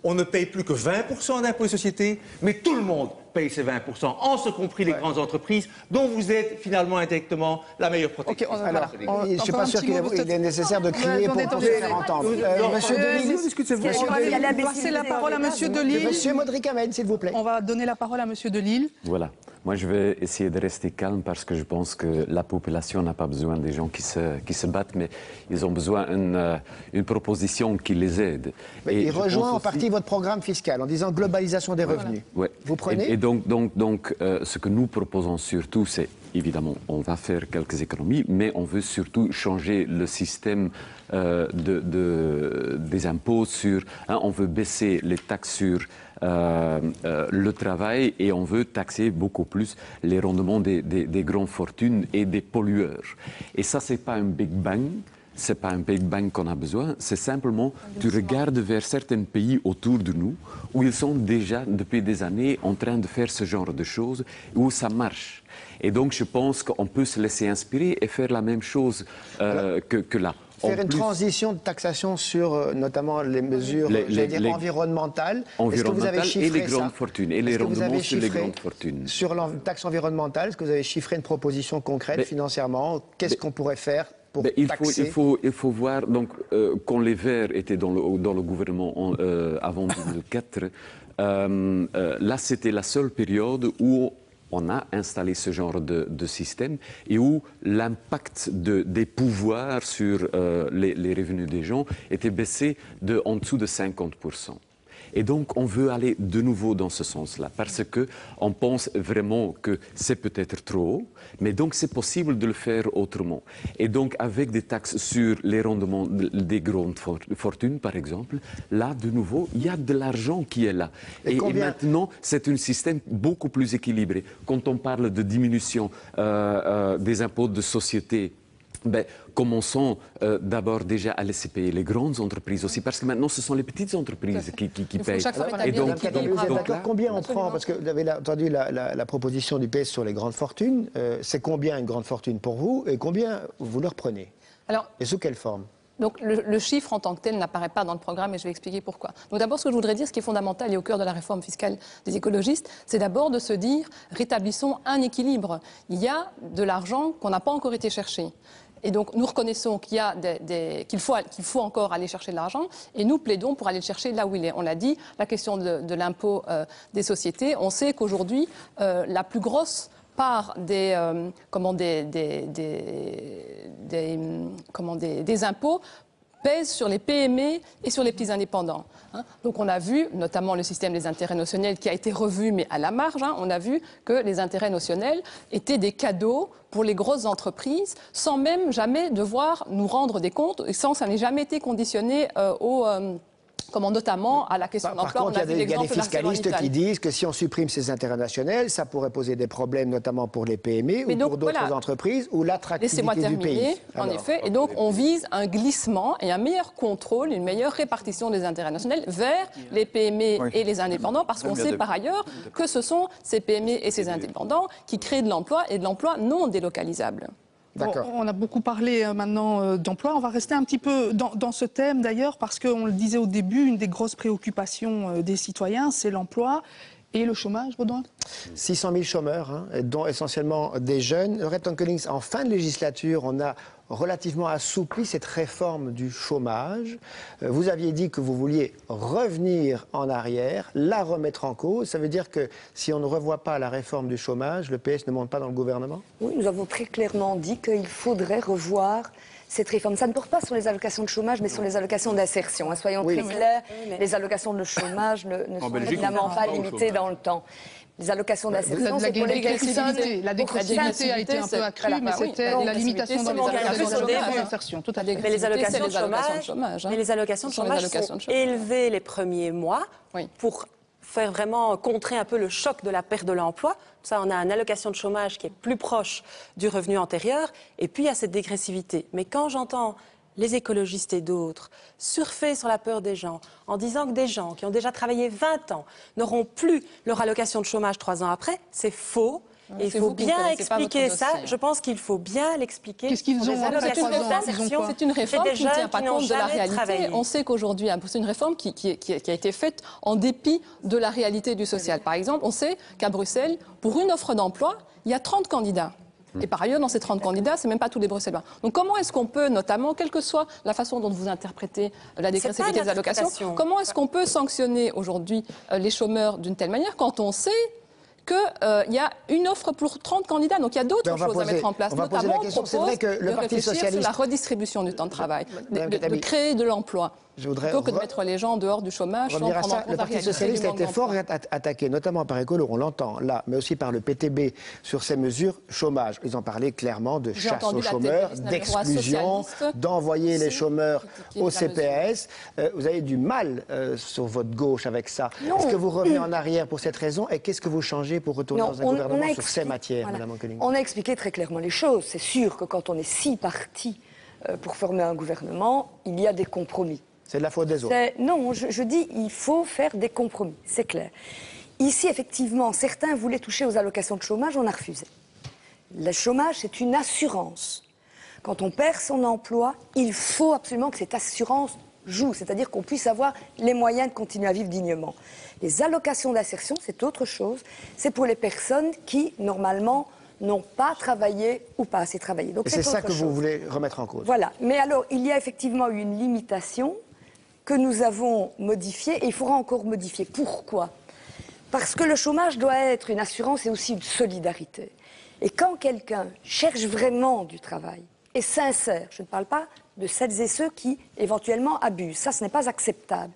on ne paye plus que 20% d'impôts de société, mais tout le monde paye ces 20%, en ce compris les grandes entreprises, dont vous êtes finalement indirectement la meilleure protection. Alors, je ne suis pas sûr qu'il est nécessaire de crier pour se faire entendre. Monsieur Delisle, on va passer la parole à Monsieur Delisle. Monsieur Modric-Amène, s'il vous plaît. On va donner la parole à Monsieur Delisle. Voilà. Moi, je vais essayer de rester calme parce que je pense que la population n'a pas besoin des gens qui se battent, mais ils ont besoin d'une proposition qui les aide. Et il rejoint en partie votre programme fiscal en disant globalisation des revenus. Ouais. Vous prenez et donc, ce que nous proposons surtout, c'est évidemment, on va faire quelques économies, mais on veut surtout changer le système des impôts sur... on veut baisser les taxes sur le travail et on veut taxer beaucoup plus les rendements des grandes fortunes et des pollueurs. Et ça, c'est pas un Big Bang. C'est pas un Big Bang qu'on a besoin, c'est simplement, tu regardes vers certains pays autour de nous où ils sont déjà, depuis des années, en train de faire ce genre de choses, où ça marche. Et donc, je pense qu'on peut se laisser inspirer et faire la même chose que là. Faire une transition de taxation sur notamment les mesures environnementales. Est-ce que vous avez chiffré et les grandes fortunes, et les rendements sur les grandes fortunes. Sur la taxe environnementale, est-ce que vous avez chiffré une proposition concrète financièrement? Qu'est-ce qu'on pourrait faire pour taxer? Il faut voir, donc, quand les Verts étaient dans le gouvernement avant 2004, là, c'était la seule période où on a installé ce genre de système et où l'impact des pouvoirs sur les revenus des gens était baissé en dessous de 50%. Et donc, on veut aller de nouveau dans ce sens-là, parce qu'on pense vraiment que c'est peut-être trop haut, mais donc c'est possible de le faire autrement. Et donc, avec des taxes sur les rendements des grandes fortunes, par exemple, là, de nouveau, il y a de l'argent qui est là. Et maintenant, c'est un système beaucoup plus équilibré. Quand on parle de diminution des impôts de société, commençons d'abord déjà à laisser payer les grandes entreprises aussi, parce que maintenant, ce sont les petites entreprises qui payent. Et donc, combien on prend? Parce que vous avez entendu la proposition du PS sur les grandes fortunes. C'est combien une grande fortune pour vous et combien vous leur prenez? Et sous quelle forme? Donc le chiffre en tant que tel n'apparaît pas dans le programme et je vais expliquer pourquoi. Donc d'abord, ce que je voudrais dire, ce qui est fondamental et au cœur de la réforme fiscale des écologistes, c'est d'abord de se dire, rétablissons un équilibre. Il y a de l'argent qu'on n'a pas encore été chercher. Et donc, nous reconnaissons qu'il faut encore aller chercher de l'argent et nous plaidons pour aller le chercher là où il est. On l'a dit, la question de l'impôt des sociétés, on sait qu'aujourd'hui, la plus grosse part des impôts pèse sur les PME et sur les petits indépendants. Donc on a vu, notamment le système des intérêts notionnels qui a été revu, mais à la marge, on a vu que les intérêts notionnels étaient des cadeaux pour les grosses entreprises, sans même jamais devoir nous rendre des comptes, et sans ça n'ait jamais été conditionné notamment à la question de l'emploi. Par contre, il y a des fiscalistes qui disent que si on supprime ces intérêts nationaux, ça pourrait poser des problèmes, notamment pour les PME ou pour d'autres entreprises, ou l'attractivité du pays. Laissez-moi terminer, en effet. Et donc, on vise un glissement et un meilleur contrôle, une meilleure répartition des intérêts nationaux vers les PME et les indépendants, parce qu'on sait par ailleurs que ce sont ces PME et ces indépendants qui créent de l'emploi et de l'emploi non délocalisable. Bon, on a beaucoup parlé maintenant d'emploi. On va rester un petit peu dans ce thème d'ailleurs parce qu'on le disait au début, une des grosses préoccupations des citoyens, c'est l'emploi et le chômage, Baudouin. 600 000 chômeurs, dont essentiellement des jeunes. Red Collins, en fin de législature, on a relativement assoupli cette réforme du chômage. Vous aviez dit que vous vouliez revenir en arrière, la remettre en cause. Ça veut dire que si on ne revoit pas la réforme du chômage, le PS ne monte pas dans le gouvernement? Oui, nous avons très clairement dit qu'il faudrait revoir cette réforme. Ça ne porte pas sur les allocations de chômage, mais sur les allocations d'insertion. Soyons très clairs, les allocations de chômage ne sont évidemment pas limitées dans le temps. Les allocations d'insertion, c'est pour les personnes... La dégressivité a été un peu accrue, mais c'était la limitation dans les allocations d'insertion. Mais les allocations de chômage sont élevées les premiers mois pour faire vraiment contrer un peu le choc de la perte de l'emploi. Ça, on a une allocation de chômage qui est plus proche du revenu antérieur. Et puis, il y a cette dégressivité. Mais quand j'entends les écologistes et d'autres surfer sur la peur des gens en disant que des gens qui ont déjà travaillé 20 ans n'auront plus leur allocation de chômage 3 ans après, c'est faux. Et il faut bien expliquer ça. Je pense qu'il faut bien l'expliquer. Qu'est-ce qu'ils ont après 3 ans? C'est une réforme qui ne tient pas compte de la réalité. On sait qu'aujourd'hui, c'est une réforme qui a été faite en dépit de la réalité du social. Par exemple, on sait qu'à Bruxelles, pour une offre d'emploi, il y a 30 candidats. Et par ailleurs, dans ces 30 candidats, c'est même pas tous les Bruxellois. Donc comment est-ce qu'on peut, notamment, quelle que soit la façon dont vous interprétez la dégressivité des allocations, comment est-ce qu'on peut sanctionner aujourd'hui les chômeurs d'une telle manière quand on sait qu'il y a une offre pour 30 candidats. Donc il y a d'autres choses à mettre en place. Notamment, on propose de réfléchir sur la redistribution du temps de travail, de créer de l'emploi. Plutôt que de mettre les gens en dehors du chômage sans prendre en compte le Parti socialiste a été fort attaqué, notamment par Écolo, on l'entend là, mais aussi par le PTB sur ces mesures chômage. Ils ont parlé clairement de chasse aux chômeurs, d'exclusion, d'envoyer les chômeurs au CPS. Vous avez du mal sur votre gauche avec ça. Est-ce que vous revenez en arrière pour cette raison et qu'est-ce que vous changez pour retourner dans un gouvernement sur ces matières, Madame Ankeling? On a expliqué très clairement les choses. C'est sûr que quand on est 6 partis pour former un gouvernement, il y a des compromis. C'est de la faute des autres. Non, je dis il faut faire des compromis, c'est clair. Ici, effectivement, certains voulaient toucher aux allocations de chômage, on a refusé. Le chômage, c'est une assurance. Quand on perd son emploi, il faut absolument que cette assurance joue, c'est-à-dire qu'on puisse avoir les moyens de continuer à vivre dignement. Les allocations d'insertion, c'est autre chose. C'est pour les personnes qui, normalement, n'ont pas travaillé ou pas assez travaillé. Donc c'est ça que chose. vous voulez remettre en cause. Voilà. Mais alors, il y a effectivement eu une limitation que nous avons modifiée et il faudra encore modifier. Pourquoi ? Parce que le chômage doit être une assurance et aussi une solidarité. Et quand quelqu'un cherche vraiment du travail, est sincère, je ne parle pas de celles et ceux qui éventuellement abusent, ça ce n'est pas acceptable.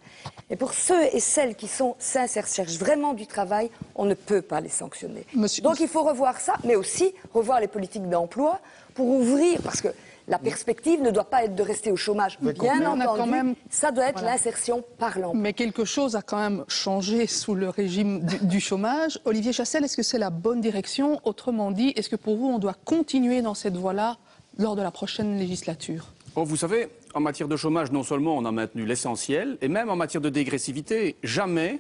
Et pour ceux et celles qui sont sincères, cherchent vraiment du travail, on ne peut pas les sanctionner. Donc il faut revoir ça, mais aussi revoir les politiques d'emploi pour ouvrir, parce que la perspective ne doit pas être de rester au chômage, bien entendu, ça doit être l'insertion par l'emploi. Mais quelque chose a quand même changé sous le régime du chômage. Olivier Chassel, est-ce que c'est la bonne direction? Autrement dit, est-ce que pour vous, on doit continuer dans cette voie-là lors de la prochaine législature? Oh, vous savez, en matière de chômage, non seulement on a maintenu l'essentiel, et même en matière de dégressivité, jamais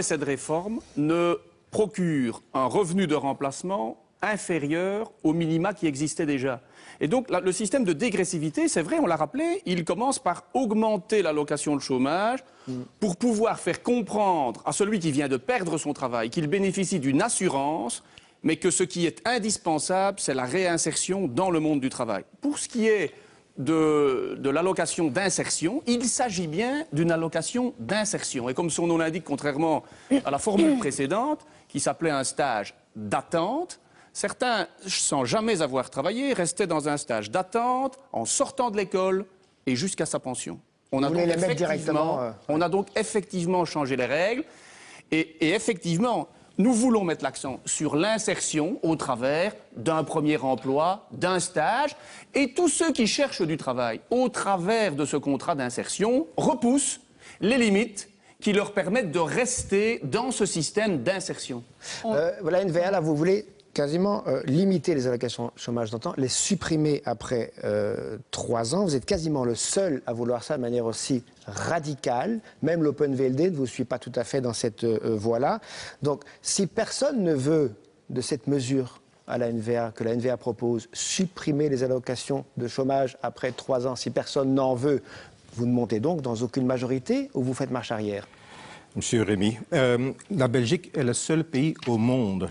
cette réforme ne procure un revenu de remplacement inférieur aux minima qui existaient déjà. Et donc, le système de dégressivité, c'est vrai, on l'a rappelé, il commence par augmenter l'allocation de chômage pour pouvoir faire comprendre à celui qui vient de perdre son travail qu'il bénéficie d'une assurance, mais que ce qui est indispensable, c'est la réinsertion dans le monde du travail. Pour ce qui est de l'allocation d'insertion, il s'agit bien d'une allocation d'insertion. Et comme son nom l'indique, contrairement à la formule précédente, qui s'appelait un stage d'attente, certains, sans jamais avoir travaillé, restaient dans un stage d'attente en sortant de l'école et jusqu'à sa pension. On a donc effectivement changé les règles et effectivement, nous voulons mettre l'accent sur l'insertion au travers d'un premier emploi, d'un stage, et tous ceux qui cherchent du travail au travers de ce contrat d'insertion repoussent les limites qui leur permettent de rester dans ce système d'insertion. Voilà, NVA, là, vous voulez quasiment limiter les allocations chômage d'antan, les supprimer après 3 ans. Vous êtes quasiment le seul à vouloir ça de manière aussi radicale. Même l'Open VLD ne vous suit pas tout à fait dans cette voie-là. Donc, si personne ne veut de cette mesure à la NVA, que la NVA propose, supprimer les allocations de chômage après 3 ans, si personne n'en veut, vous ne montez donc dans aucune majorité ou vous faites marche arrière? Monsieur Rémy, la Belgique est le seul pays au monde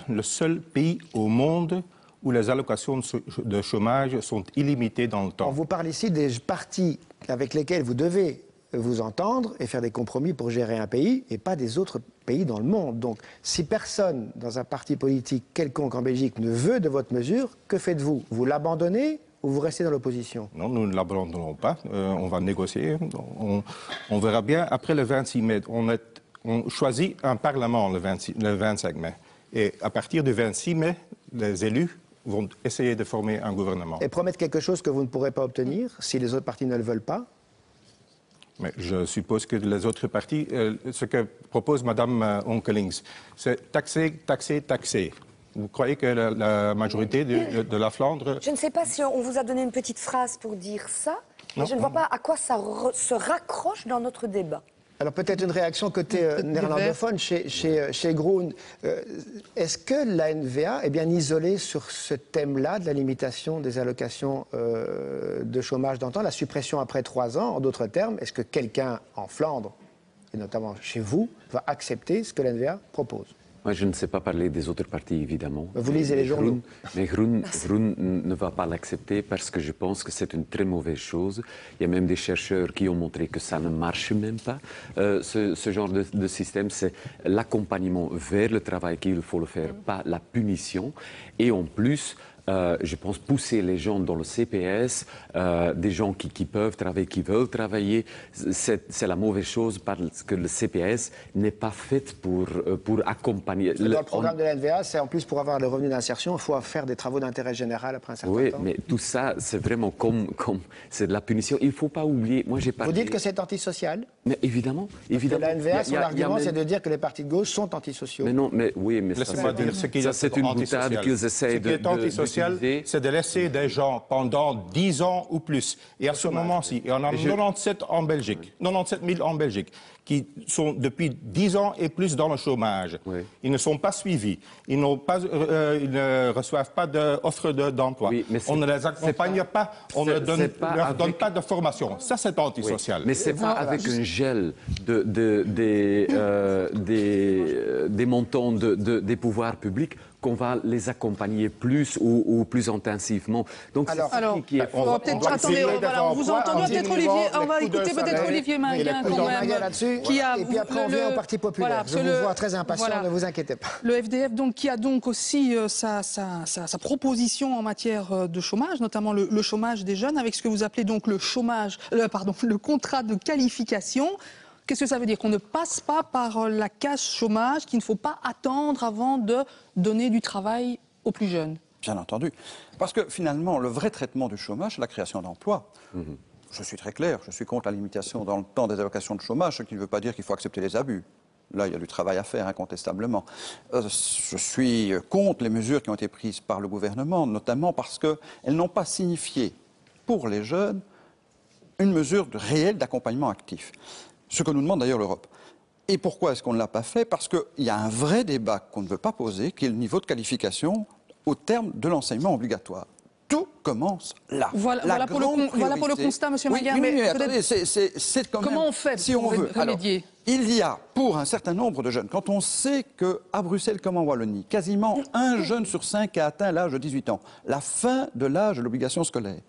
où les allocations de chômage sont illimitées dans le temps. On vous parle ici des partis avec lesquels vous devez vous entendre et faire des compromis pour gérer un pays et pas des autres pays dans le monde. Donc, si personne dans un parti politique quelconque en Belgique ne veut de votre mesure, que faites-vous? Vous l'abandonnez ou vous restez dans l'opposition? Non, nous ne l'abandonnons pas. On va négocier. On verra bien. Après le 26 mai, on choisit un parlement le 25 mai. Et à partir du 26 mai, les élus vont essayer de former un gouvernement. Et promettre quelque chose que vous ne pourrez pas obtenir si les autres partis ne le veulent pas? Mais je suppose que les autres partis, ce que propose Mme Onkelings, c'est taxer, taxer, taxer. Vous croyez que la majorité de la Flandre... Je ne sais pas si on vous a donné une petite phrase pour dire ça, mais je ne vois pas à quoi ça se raccroche dans notre débat. Alors peut-être une réaction côté néerlandophone chez Groen. Est-ce que la NVA est bien isolée sur ce thème-là de la limitation des allocations de chômage d'antan, la suppression après 3 ans? En d'autres termes, est-ce que quelqu'un en Flandre, et notamment chez vous, va accepter ce que la NVA propose? Moi, je ne sais pas parler des autres partis, évidemment. Vous lisez les journaux. Mais Groen ne va pas l'accepter parce que je pense que c'est une très mauvaise chose. Il y a même des chercheurs qui ont montré que ça ne marche même pas. Ce genre de système, c'est l'accompagnement vers le travail qu'il faut le faire, pas la punition. Et en plus... je pense pousser les gens dans le CPS, des gens qui peuvent travailler, qui veulent travailler, c'est la mauvaise chose parce que le CPS n'est pas fait pour accompagner. Dans le programme de la NVA, c'est en plus pour avoir le revenu d'insertion, il faut faire des travaux d'intérêt général après un certain temps. Oui, mais tout ça, c'est vraiment comme c'est de la punition. Il ne faut pas oublier, moi j'ai parlé... Vous dites que c'est antisocial? Mais évidemment. Parce que la NVA, son argument, c'est de dire que les partis de gauche sont antisociaux. Mais non, mais oui, mais ça c'est une boutade qu'ils essayent de c'est de laisser des gens pendant 10 ans ou plus. Et à ce moment-ci, il y en a 97 en Belgique, 97 000 en Belgique, qui sont depuis 10 ans et plus dans le chômage. Oui. Ils ne sont pas suivis. Ils ne reçoivent pas d'offres d'emploi. Oui, on ne les accompagne pas. On ne leur donne pas de formation. Ça, c'est antisocial. Oui. Mais ce n'est pas avec un gel des montants des pouvoirs publics qu'on va les accompagner plus ou plus intensivement. Donc c'est qui est... On va peut-être attendez, on vous entend peut-être Olivier, on va écouter peut-être Olivier Minguin quand même, qui a et puis après on vient au Parti populaire. Je vous vois très impatient, ne vous inquiétez pas. Le FDF donc qui a donc aussi sa proposition en matière de chômage, notamment le chômage des jeunes, avec ce que vous appelez donc le contrat de qualification. Qu'est-ce que ça veut dire? Qu'on ne passe pas par la case chômage, qu'il ne faut pas attendre avant de donner du travail aux plus jeunes? Bien entendu. Parce que finalement, le vrai traitement du chômage, c'est la création d'emplois. Je suis très clair, je suis contre la limitation dans le temps des allocations de chômage, ce qui ne veut pas dire qu'il faut accepter les abus. Là, il y a du travail à faire, incontestablement. Je suis contre les mesures qui ont été prises par le gouvernement, notamment parce qu'elles n'ont pas signifié, pour les jeunes, une mesure réelle d'accompagnement actif. Ce que nous demande d'ailleurs l'Europe. Et pourquoi est-ce qu'on ne l'a pas fait? Parce qu'il y a un vrai débat qu'on ne veut pas poser, qui est le niveau de qualification au terme de l'enseignement obligatoire. Tout commence là. Voilà pour le constat, M. Minguin. Mais attendez, c'est quand même... Comment on fait si on veut remédier? Il y a, pour un certain nombre de jeunes, quand on sait qu'à Bruxelles comme en Wallonie, quasiment un jeune sur 5 a atteint l'âge de 18 ans, la fin de l'âge de l'obligation scolaire,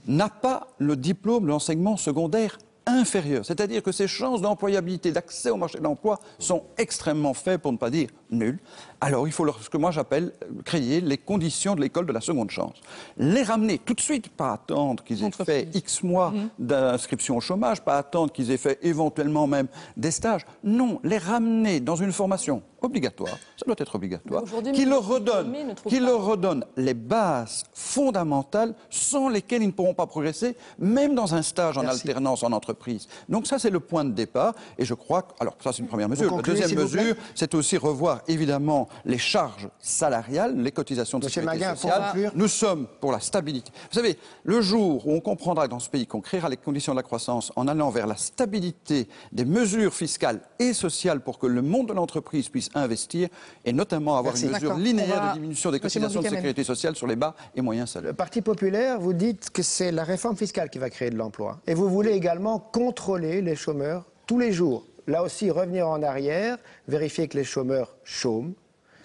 n'a pas le diplôme de l'enseignement secondaire inférieur. C'est-à-dire que ses chances d'employabilité, d'accès au marché de l'emploi sont extrêmement faibles, pour ne pas dire nulles. Alors il faut ce que moi j'appelle créer les conditions de l'école de la seconde chance. Les ramener tout de suite, pas attendre qu'ils aient fait X mois d'inscription au chômage, pas attendre qu'ils aient fait éventuellement même des stages. Non, les ramener dans une formation obligatoire, ça doit être obligatoire, qui leur redonne les bases fondamentales sans lesquelles ils ne pourront pas progresser, même dans un stage en alternance en entreprise. Donc ça, c'est le point de départ. Et je crois que... Alors ça, c'est une première mesure. La deuxième mesure, c'est aussi revoir, évidemment, les charges salariales, les cotisations de sécurité sociale. Nous sommes pour la stabilité. Vous savez, le jour où on comprendra que dans ce pays qu'on créera les conditions de la croissance en allant vers la stabilité des mesures fiscales et sociales pour que le monde de l'entreprise puisse investir et notamment avoir une mesure linéaire de diminution des cotisations de sécurité sociale sur les bas et moyens salaires. Le Parti populaire, vous dites que c'est la réforme fiscale qui va créer de l'emploi. Et vous voulez également contrôler les chômeurs tous les jours. Là aussi, revenir en arrière, vérifier que les chômeurs chôment.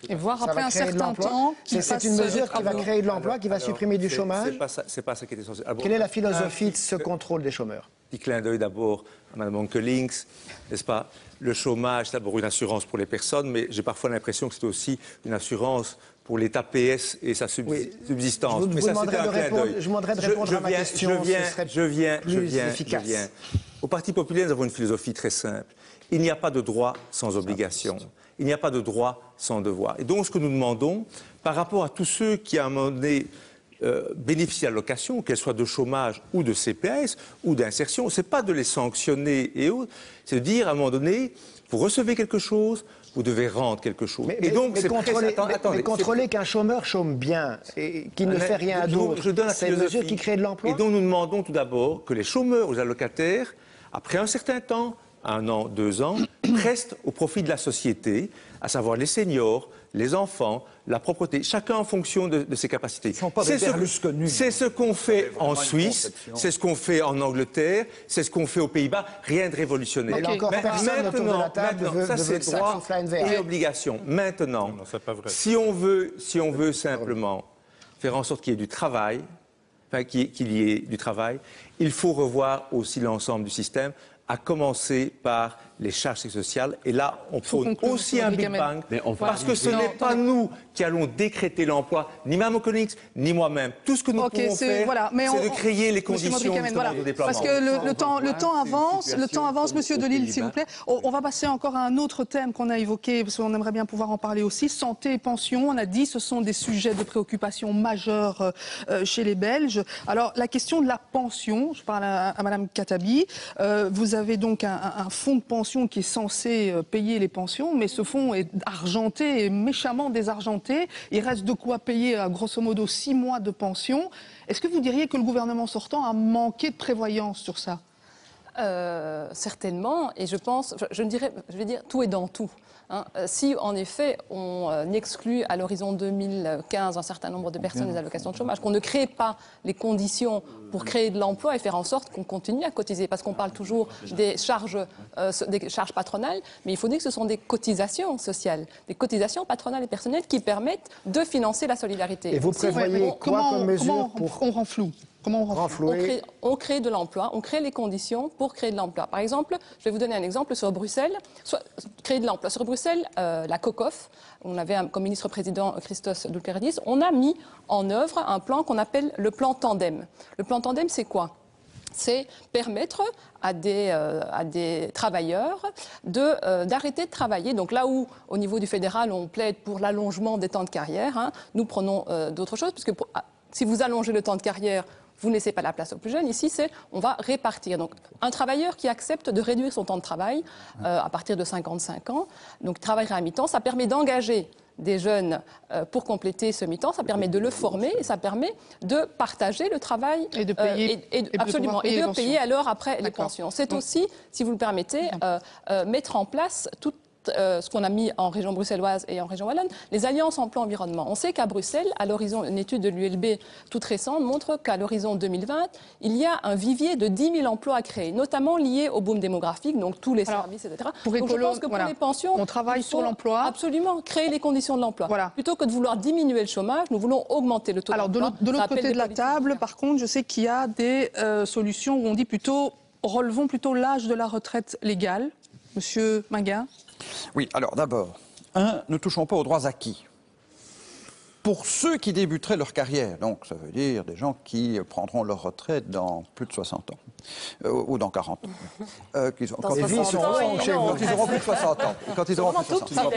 Et voir après un certain temps... C'est une mesure qui va créer de l'emploi, qui va supprimer du chômage. C'est pas ça qui était censé. Quelle est la philosophie de ce contrôle des chômeurs? Petit clin d'œil d'abord à Mme Onkelings, n'est-ce pas? Le chômage, c'est d'abord une assurance pour les personnes, mais j'ai parfois l'impression que c'est aussi une assurance pour l'État PS et sa subsistance. Je vous demanderai de répondre à ma question, je viens. Au Parti populaire, nous avons une philosophie très simple. Il n'y a pas de droit sans obligation. Il n'y a pas de droit sans devoir. Et donc, ce que nous demandons, par rapport à tous ceux qui, à un moment donné, bénéficient d'allocations, qu'elles soient de chômage ou de CPS ou d'insertion, ce n'est pas de les sanctionner et autres, c'est de dire, à un moment donné, vous recevez quelque chose, vous devez rendre quelque chose. Mais contrôler qu'un chômeur chôme bien et qu'il ne fait rien d'autre, c'est une mesure qui crée de l'emploi. Et donc nous demandons tout d'abord que les chômeurs ou les allocataires, après un certain temps, 1 an, 2 ans, restent au profit de la société, à savoir les seniors, les enfants, la propreté, chacun en fonction de ses capacités. C'est ce qu'on fait en Suisse, c'est ce qu'on fait en Angleterre, c'est ce qu'on fait aux Pays-Bas, rien de révolutionnaire. Maintenant, ça c'est droit et obligation. Maintenant, si on veut simplement faire en sorte qu'il y ait du travail, il faut revoir aussi l'ensemble du système, à commencer par les charges sociales. Et là, on prône aussi un Big Bang, parce que ce n'est pas nous qui allons décréter l'emploi, ni Mme Onkelings, ni moi-même. Tout ce que nous pouvons faire, c'est de créer les conditions de déploiement. Parce que le temps avance, Monsieur Delisle, s'il vous plaît. On va passer encore à un autre thème qu'on a évoqué, parce qu'on aimerait bien pouvoir en parler aussi. Santé et pension, on a dit, ce sont des sujets de préoccupation majeure chez les Belges. Alors, la question de la pension, je parle à Mme Khattabi, vous avez donc un fonds de pension qui est censé payer les pensions, mais ce fonds est argenté et méchamment désargenté. Il reste de quoi payer, grosso modo, 6 mois de pension. Est-ce que vous diriez que le gouvernement sortant a manqué de prévoyance sur ça? Certainement, et je pense, je vais dire, tout est dans tout. Si en effet on exclut à l'horizon 2015 un certain nombre de personnes des allocations de chômage, qu'on ne crée pas les conditions pour créer de l'emploi et faire en sorte qu'on continue à cotiser, parce qu'on parle toujours des charges patronales, mais il faut dire que ce sont des cotisations sociales, des cotisations patronales et personnelles qui permettent de financer la solidarité. Et vous prévoyez quoi comme mesure pour... On rend flou. Comment on renflouer? On crée de l'emploi, on crée les conditions pour créer de l'emploi. Par exemple, je vais vous donner un exemple sur Bruxelles. Créer de l'emploi. Sur Bruxelles, la COCOF, on avait comme ministre-président Christos Doulkeridis, on a mis en œuvre un plan qu'on appelle le plan Tandem. Le plan Tandem, c'est quoi? C'est permettre à des travailleurs d'arrêter de travailler. Donc là où, au niveau du fédéral, on plaide pour l'allongement des temps de carrière, nous prenons d'autres choses, puisque si vous allongez le temps de carrière, vous ne laissez pas la place aux plus jeunes. Ici, on va répartir. Donc, un travailleur qui accepte de réduire son temps de travail à partir de 55 ans, donc travaillera à mi-temps, ça permet d'engager des jeunes pour compléter ce mi-temps, ça permet de le former et ça permet de partager le travail et de payer, absolument, et de payer alors après les pensions. C'est aussi, si vous le permettez, mettre en place toute ce qu'on a mis en région bruxelloise et en région wallonne, les alliances emploi-environnement. On sait qu'à Bruxelles, à l'horizon, une étude de l'ULB toute récente montre qu'à l'horizon 2020, il y a un vivier de 10 000 emplois à créer, notamment liés au boom démographique, donc tous les services, etc. Donc je pense que pour les pensions, on travaille sur l'emploi. Absolument, créer les conditions de l'emploi. Plutôt que de vouloir diminuer le chômage, nous voulons augmenter le taux d'emploi. Alors de l'autre côté de la table, par contre, je sais qu'il y a des solutions où on dit plutôt, relevons plutôt l'âge de la retraite légale. Monsieur Minguin. Oui, alors d'abord, ne touchons pas aux droits acquis. Pour ceux qui débuteraient leur carrière, donc ça veut dire des gens qui prendront leur retraite dans plus de 60 ans, ou dans 40 ans. Ils auront plus de 60 ans. Quand ils auront plus de 60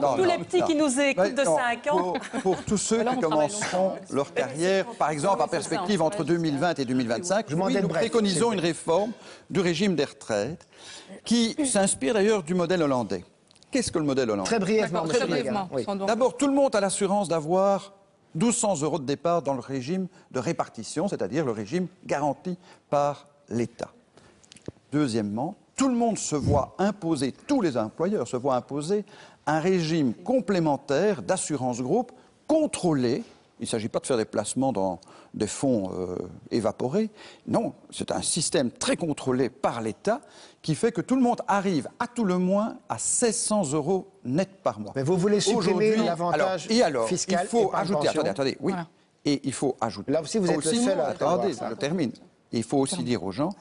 ans. Tous les petits qui nous écoutent de 5 ans. Pour tous ceux qui commenceront leur carrière, par exemple, en perspective entre 2020 et 2025, nous préconisons une réforme du régime des retraites qui s'inspire d'ailleurs du modèle hollandais. Qu'est-ce que le modèle hollandais? Très brièvement. Oui. D'abord, tout le monde a l'assurance d'avoir 1 200 € de départ dans le régime de répartition, c'est-à-dire le régime garanti par l'État. Deuxièmement, tout le monde se voit imposer, tous les employeurs se voient imposer un régime complémentaire d'assurance groupe contrôlé. Il ne s'agit pas de faire des placements dans des fonds évaporés. Non, c'est un système très contrôlé par l'État qui fait que tout le monde arrive à tout le moins à 1 600 € net par mois. Mais vous voulez supprimer l'avantage fiscal? Il faut ajouter, attendez, oui. Voilà. Et il faut ajouter. Là aussi, vous êtes le seul à attendez, je termine. Et il faut aussi dire aux gens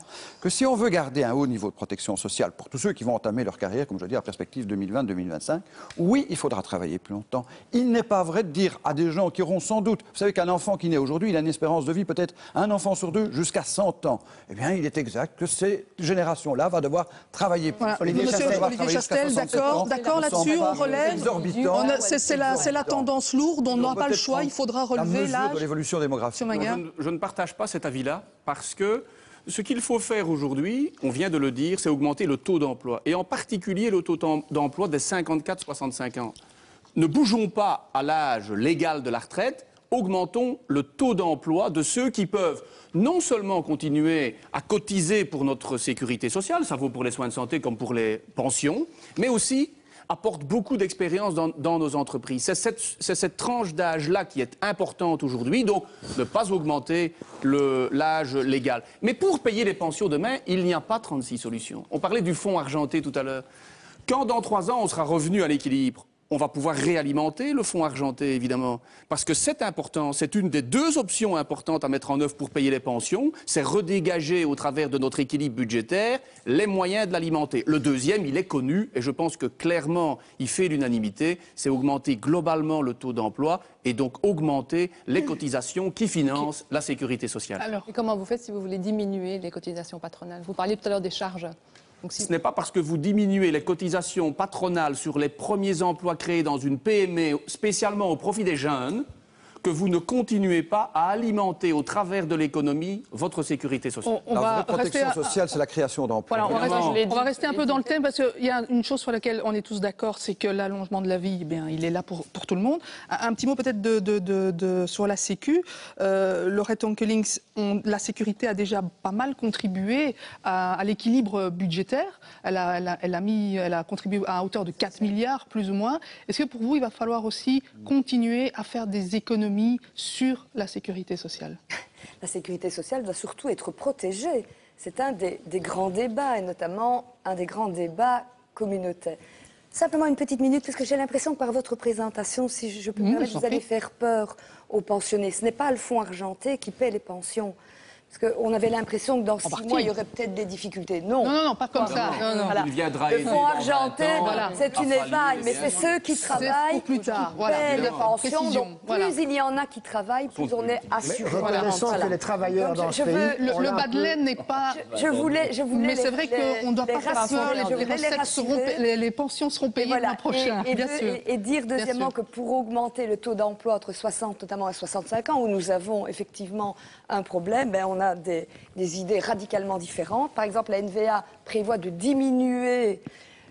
que si on veut garder un haut niveau de protection sociale pour tous ceux qui vont entamer leur carrière, comme je dis, en perspective 2020-2025, oui, il faudra travailler plus longtemps. Il n'est pas vrai de dire à des gens qui auront sans doute... Vous savez qu'un enfant qui naît aujourd'hui, il a une espérance de vie peut-être un enfant sur 2 jusqu'à 100 ans. Eh bien, il est exact que ces générations-là vont devoir travailler plus. Voilà. Olivier Chastel, d'accord là-dessus, on relève. C'est la tendance lourde, on n'a pas le choix, il faudra relever l'âge. De l'évolution démographique. Je ne partage pas cet avis-là parce que ce qu'il faut faire aujourd'hui, on vient de le dire, c'est augmenter le taux d'emploi et en particulier le taux d'emploi des 54-65 ans. Ne bougeons pas à l'âge légal de la retraite, augmentons le taux d'emploi de ceux qui peuvent non seulement continuer à cotiser pour notre sécurité sociale, ça vaut pour les soins de santé comme pour les pensions, mais aussi apporte beaucoup d'expérience dans nos entreprises. C'est cette tranche d'âge-là qui est importante aujourd'hui, donc ne pas augmenter l'âge légal. Mais pour payer les pensions demain, il n'y a pas 36 solutions. On parlait du fonds argenté tout à l'heure. Quand dans 3 ans, on sera revenu à l'équilibre, on va pouvoir réalimenter le fonds argenté, évidemment, parce que c'est important, c'est une des 2 options importantes à mettre en œuvre pour payer les pensions, c'est redégager au travers de notre équilibre budgétaire les moyens de l'alimenter. Le deuxième, il est connu, et je pense que clairement, il fait l'unanimité, c'est augmenter globalement le taux d'emploi et donc augmenter les cotisations qui financent la sécurité sociale. Alors, et comment vous faites si vous voulez diminuer les cotisations patronales? Vous parliez tout à l'heure des charges. Donc, ce n'est pas parce que vous diminuez les cotisations patronales sur les premiers emplois créés dans une PME, spécialement au profit des jeunes, que vous ne continuez pas à alimenter au travers de l'économie votre sécurité sociale. La protection sociale, c'est la création d'emplois. Voilà, on va rester un peu dans le thème parce qu'il y a une chose sur laquelle on est tous d'accord, c'est que l'allongement de la vie, il est là pour tout le monde. Un petit mot peut-être sur la Sécu. Laurette Onkelings, la sécurité a déjà pas mal contribué à l'équilibre budgétaire. Elle a contribué à hauteur de 4 milliards, plus ou moins. Est-ce que pour vous, il va falloir aussi continuer à faire des économies sur la sécurité sociale? La sécurité sociale doit surtout être protégée. C'est un des grands débats, et notamment un des grands débats communautaires. Simplement une petite minute, parce que j'ai l'impression que par votre présentation, si je peux me permettre, vous allez faire peur aux pensionnés. Ce n'est pas le fonds argenté qui paie les pensions. Parce qu'on avait l'impression que dans 6 mois, il y aurait peut-être des difficultés. Non, non, pas comme ça. Voilà. Le fonds argenté, c'est une épargne, mais c'est ceux qui travaillent qui paient les pensions. Donc plus il y en a qui travaillent, plus on est assuré. Reconnaissons que les travailleurs dans ce pays... Le bas de laine n'est pas... Mais c'est vrai qu'on ne doit pas faire peur, les pensions seront payées le mois prochain. Et dire deuxièmement que pour augmenter le taux d'emploi entre 60 notamment à 65 ans, où nous avons effectivement un problème, on a des idées radicalement différentes. Par exemple, la NVA prévoit de diminuer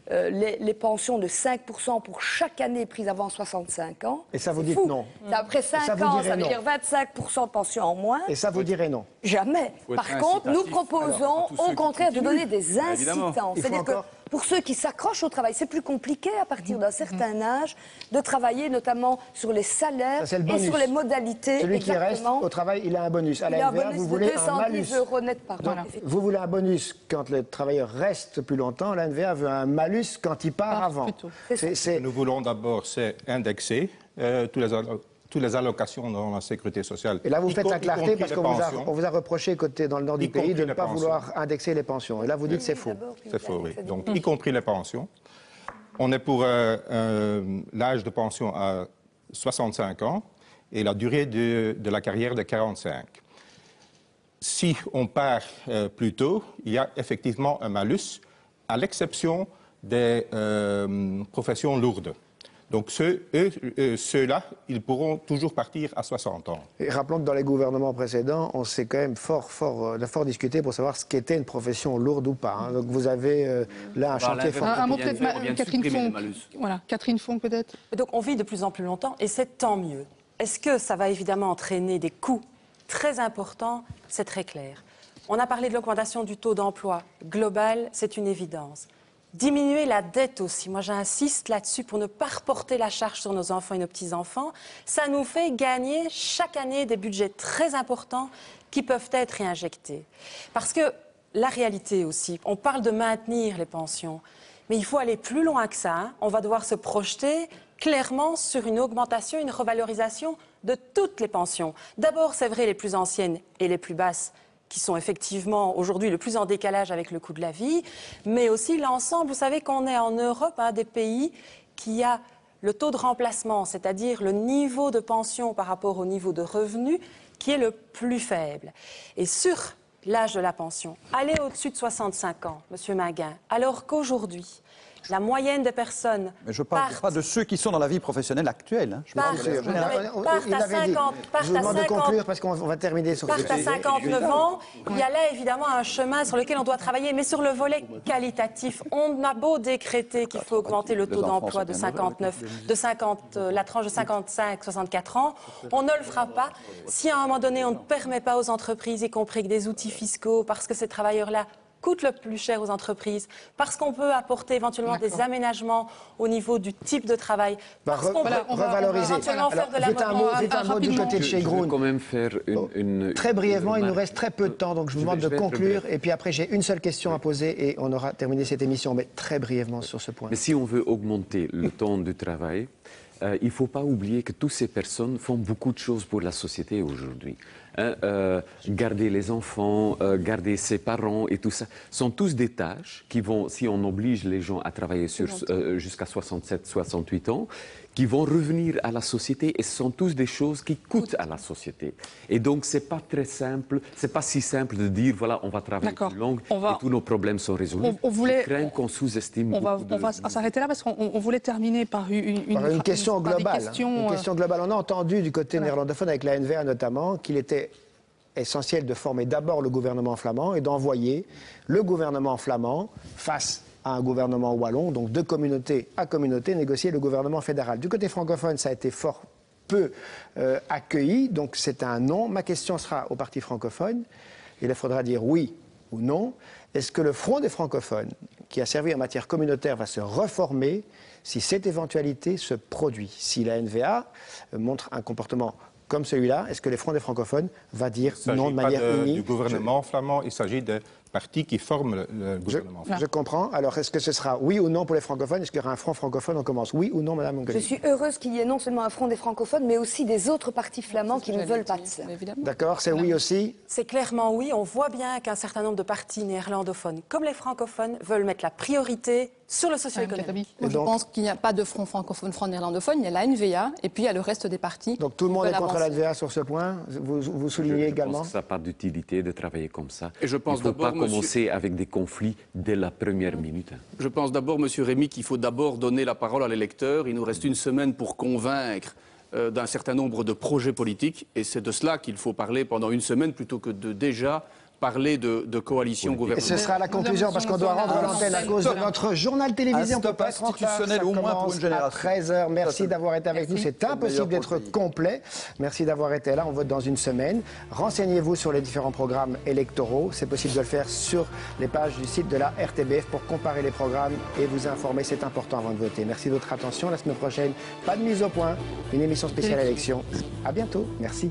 les pensions de 5% pour chaque année prise avant 65 ans. Et ça vous dit non. Après 5 ans, ça veut dire 25% de pension en moins. Et ça vous dirait non. Jamais. Par contre, nous proposons au contraire de donner des incitants. C'est-à-dire que pour ceux qui s'accrochent au travail, c'est plus compliqué à partir d'un certain âge de travailler notamment sur les salaires et sur les modalités. Celui qui reste au travail, il a un bonus. À la NVA, vous voulez un malus. € net par an. Vous voulez un bonus quand le travailleur reste plus longtemps. La NVA veut un malus quand il part avant. Nous voulons d'abord, c'est indexer toutes les allocations dans la sécurité sociale. Et là, vous faites la clarté parce qu'on vous a reproché, côté dans le nord du pays, de ne pas vouloir indexer les pensions. Et là, vous dites c'est faux. C'est faux, oui. Donc, y compris les pensions. On est pour l'âge de pension à 65 ans et la durée de la carrière de 45. Si on part plus tôt, il y a effectivement un malus, à l'exception des professions lourdes. Donc ceux-là, ils pourront toujours partir à 60 ans. Et rappelons que dans les gouvernements précédents, on s'est quand même fort discuté pour savoir ce qu'était une profession lourde ou pas. Hein. Donc vous avez là un chantier fort. Un mot peut-être, Catherine Fong. Voilà, Catherine Fong peut-être. Donc on vit de plus en plus longtemps et c'est tant mieux. Est-ce que ça va évidemment entraîner des coûts très importants? C'est très clair. On a parlé de l'augmentation du taux d'emploi global, c'est une évidence. Diminuer la dette aussi, moi j'insiste là-dessus pour ne pas reporter la charge sur nos enfants et nos petits-enfants. Ça nous fait gagner chaque année des budgets très importants qui peuvent être réinjectés. Parce que la réalité aussi, on parle de maintenir les pensions, mais il faut aller plus loin que ça. Hein. On va devoir se projeter clairement sur une augmentation, une revalorisation de toutes les pensions. D'abord, c'est vrai, les plus anciennes et les plus basses, qui sont effectivement aujourd'hui le plus en décalage avec le coût de la vie, mais aussi l'ensemble. Vous savez qu'on est en Europe, un des pays qui a le taux de remplacement, c'est-à-dire le niveau de pension par rapport au niveau de revenu, qui est le plus faible. Et sur l'âge de la pension, aller au-dessus de 65 ans, Monsieur Maguin, alors qu'aujourd'hui, la moyenne des personnes. Mais je ne parle pas de ceux qui sont dans la vie professionnelle actuelle. Hein. Partent à 50, je vous demande de conclure parce qu'on va terminer sur ce sujet. À 59 ans, il y a là évidemment un chemin sur lequel on doit travailler, mais sur le volet qualitatif, on a beau décréter qu'il faut augmenter le taux d'emploi de 59, la tranche de 55-64 ans, on ne le fera pas si à un moment donné on ne permet pas aux entreprises, y compris avec des outils fiscaux, parce que ces travailleurs-là coûte le plus cher aux entreprises, parce qu'on peut apporter éventuellement des aménagements au niveau du type de travail, parce qu'on peut éventuellement faire de la Dites un mot du côté de chez Groen. Je veux quand même faire très brièvement, il nous reste très peu de temps, donc je vous demande de conclure. Et puis après, j'ai une seule question à poser et on aura terminé cette émission, mais très brièvement sur ce point. Mais si on veut augmenter le temps de travail, il ne faut pas oublier que toutes ces personnes font beaucoup de choses pour la société aujourd'hui. Garder les enfants, garder ses parents et tout ça, sont tous des tâches qui vont, si on oblige les gens à travailler jusqu'à 67, 68 ans, qui vont revenir à la société et ce sont tous des choses qui coûtent à la société. Et donc, c'est pas très simple, c'est pas si simple de dire, voilà, on va travailler plus long et tous nos problèmes sont résolus. Je crains qu'on sous-estime. On va s'arrêter là parce qu'on voulait terminer par une question globale. Une question globale. On a entendu du côté néerlandophone avec la NVA notamment qu'il était essentiel de former d'abord le gouvernement flamand et d'envoyer le gouvernement flamand face à un gouvernement wallon, donc de communauté à communauté, négocier le gouvernement fédéral. Du côté francophone, ça a été fort peu accueilli, donc c'est un non. Ma question sera au parti francophone, il faudra dire oui ou non. Est-ce que le Front des francophones, qui a servi en matière communautaire, va se reformer si cette éventualité se produit? Si la NVA montre un comportement comme celui-là, est-ce que le Front des francophones va dire non de manière unie? Du gouvernement flamand, il s'agit des partis qui forment le gouvernement flamand. Je comprends. Alors, est-ce que ce sera oui ou non pour les francophones? Est-ce qu'il y aura un front francophone? On commence oui ou non, Madame Mongoli? Je suis heureuse qu'il y ait non seulement un front des francophones, mais aussi des autres partis flamands qui ne veulent pas de ça. D'accord, c'est oui aussi? C'est clairement oui. On voit bien qu'un certain nombre de partis néerlandophones, comme les francophones, veulent mettre la priorité sur le socio-économique. Je pense qu'il n'y a pas de front francophone, front néerlandophone, il y a la NVA et puis il y a le reste des partis. Donc tout le monde est contre la NVA sur ce point? Vous soulignez également? Je pense que ça n'a pas d'utilité de travailler comme ça. Et je pense il ne faut pas commencer avec des conflits dès la première minute. Je pense d'abord, Monsieur Rémy, qu'il faut d'abord donner la parole à l'électeur. Il nous reste une semaine pour convaincre d'un certain nombre de projets politiques et c'est de cela qu'il faut parler pendant une semaine plutôt que de déjà parler de coalition gouvernementale. Et ce sera la conclusion parce qu'on doit rendre l'antenne à cause de notre journal télévisé. On peut pas être en retard. Ça au moins pour une génération. À 13h. Merci d'avoir été avec nous. C'est impossible d'être complet. Merci d'avoir été là. On vote dans une semaine. Renseignez-vous sur les différents programmes électoraux. C'est possible de le faire sur les pages du site de la RTBF pour comparer les programmes et vous informer. C'est important avant de voter. Merci de votre attention. La semaine prochaine, pas de mise au point. Une émission spéciale élection. À bientôt. Merci.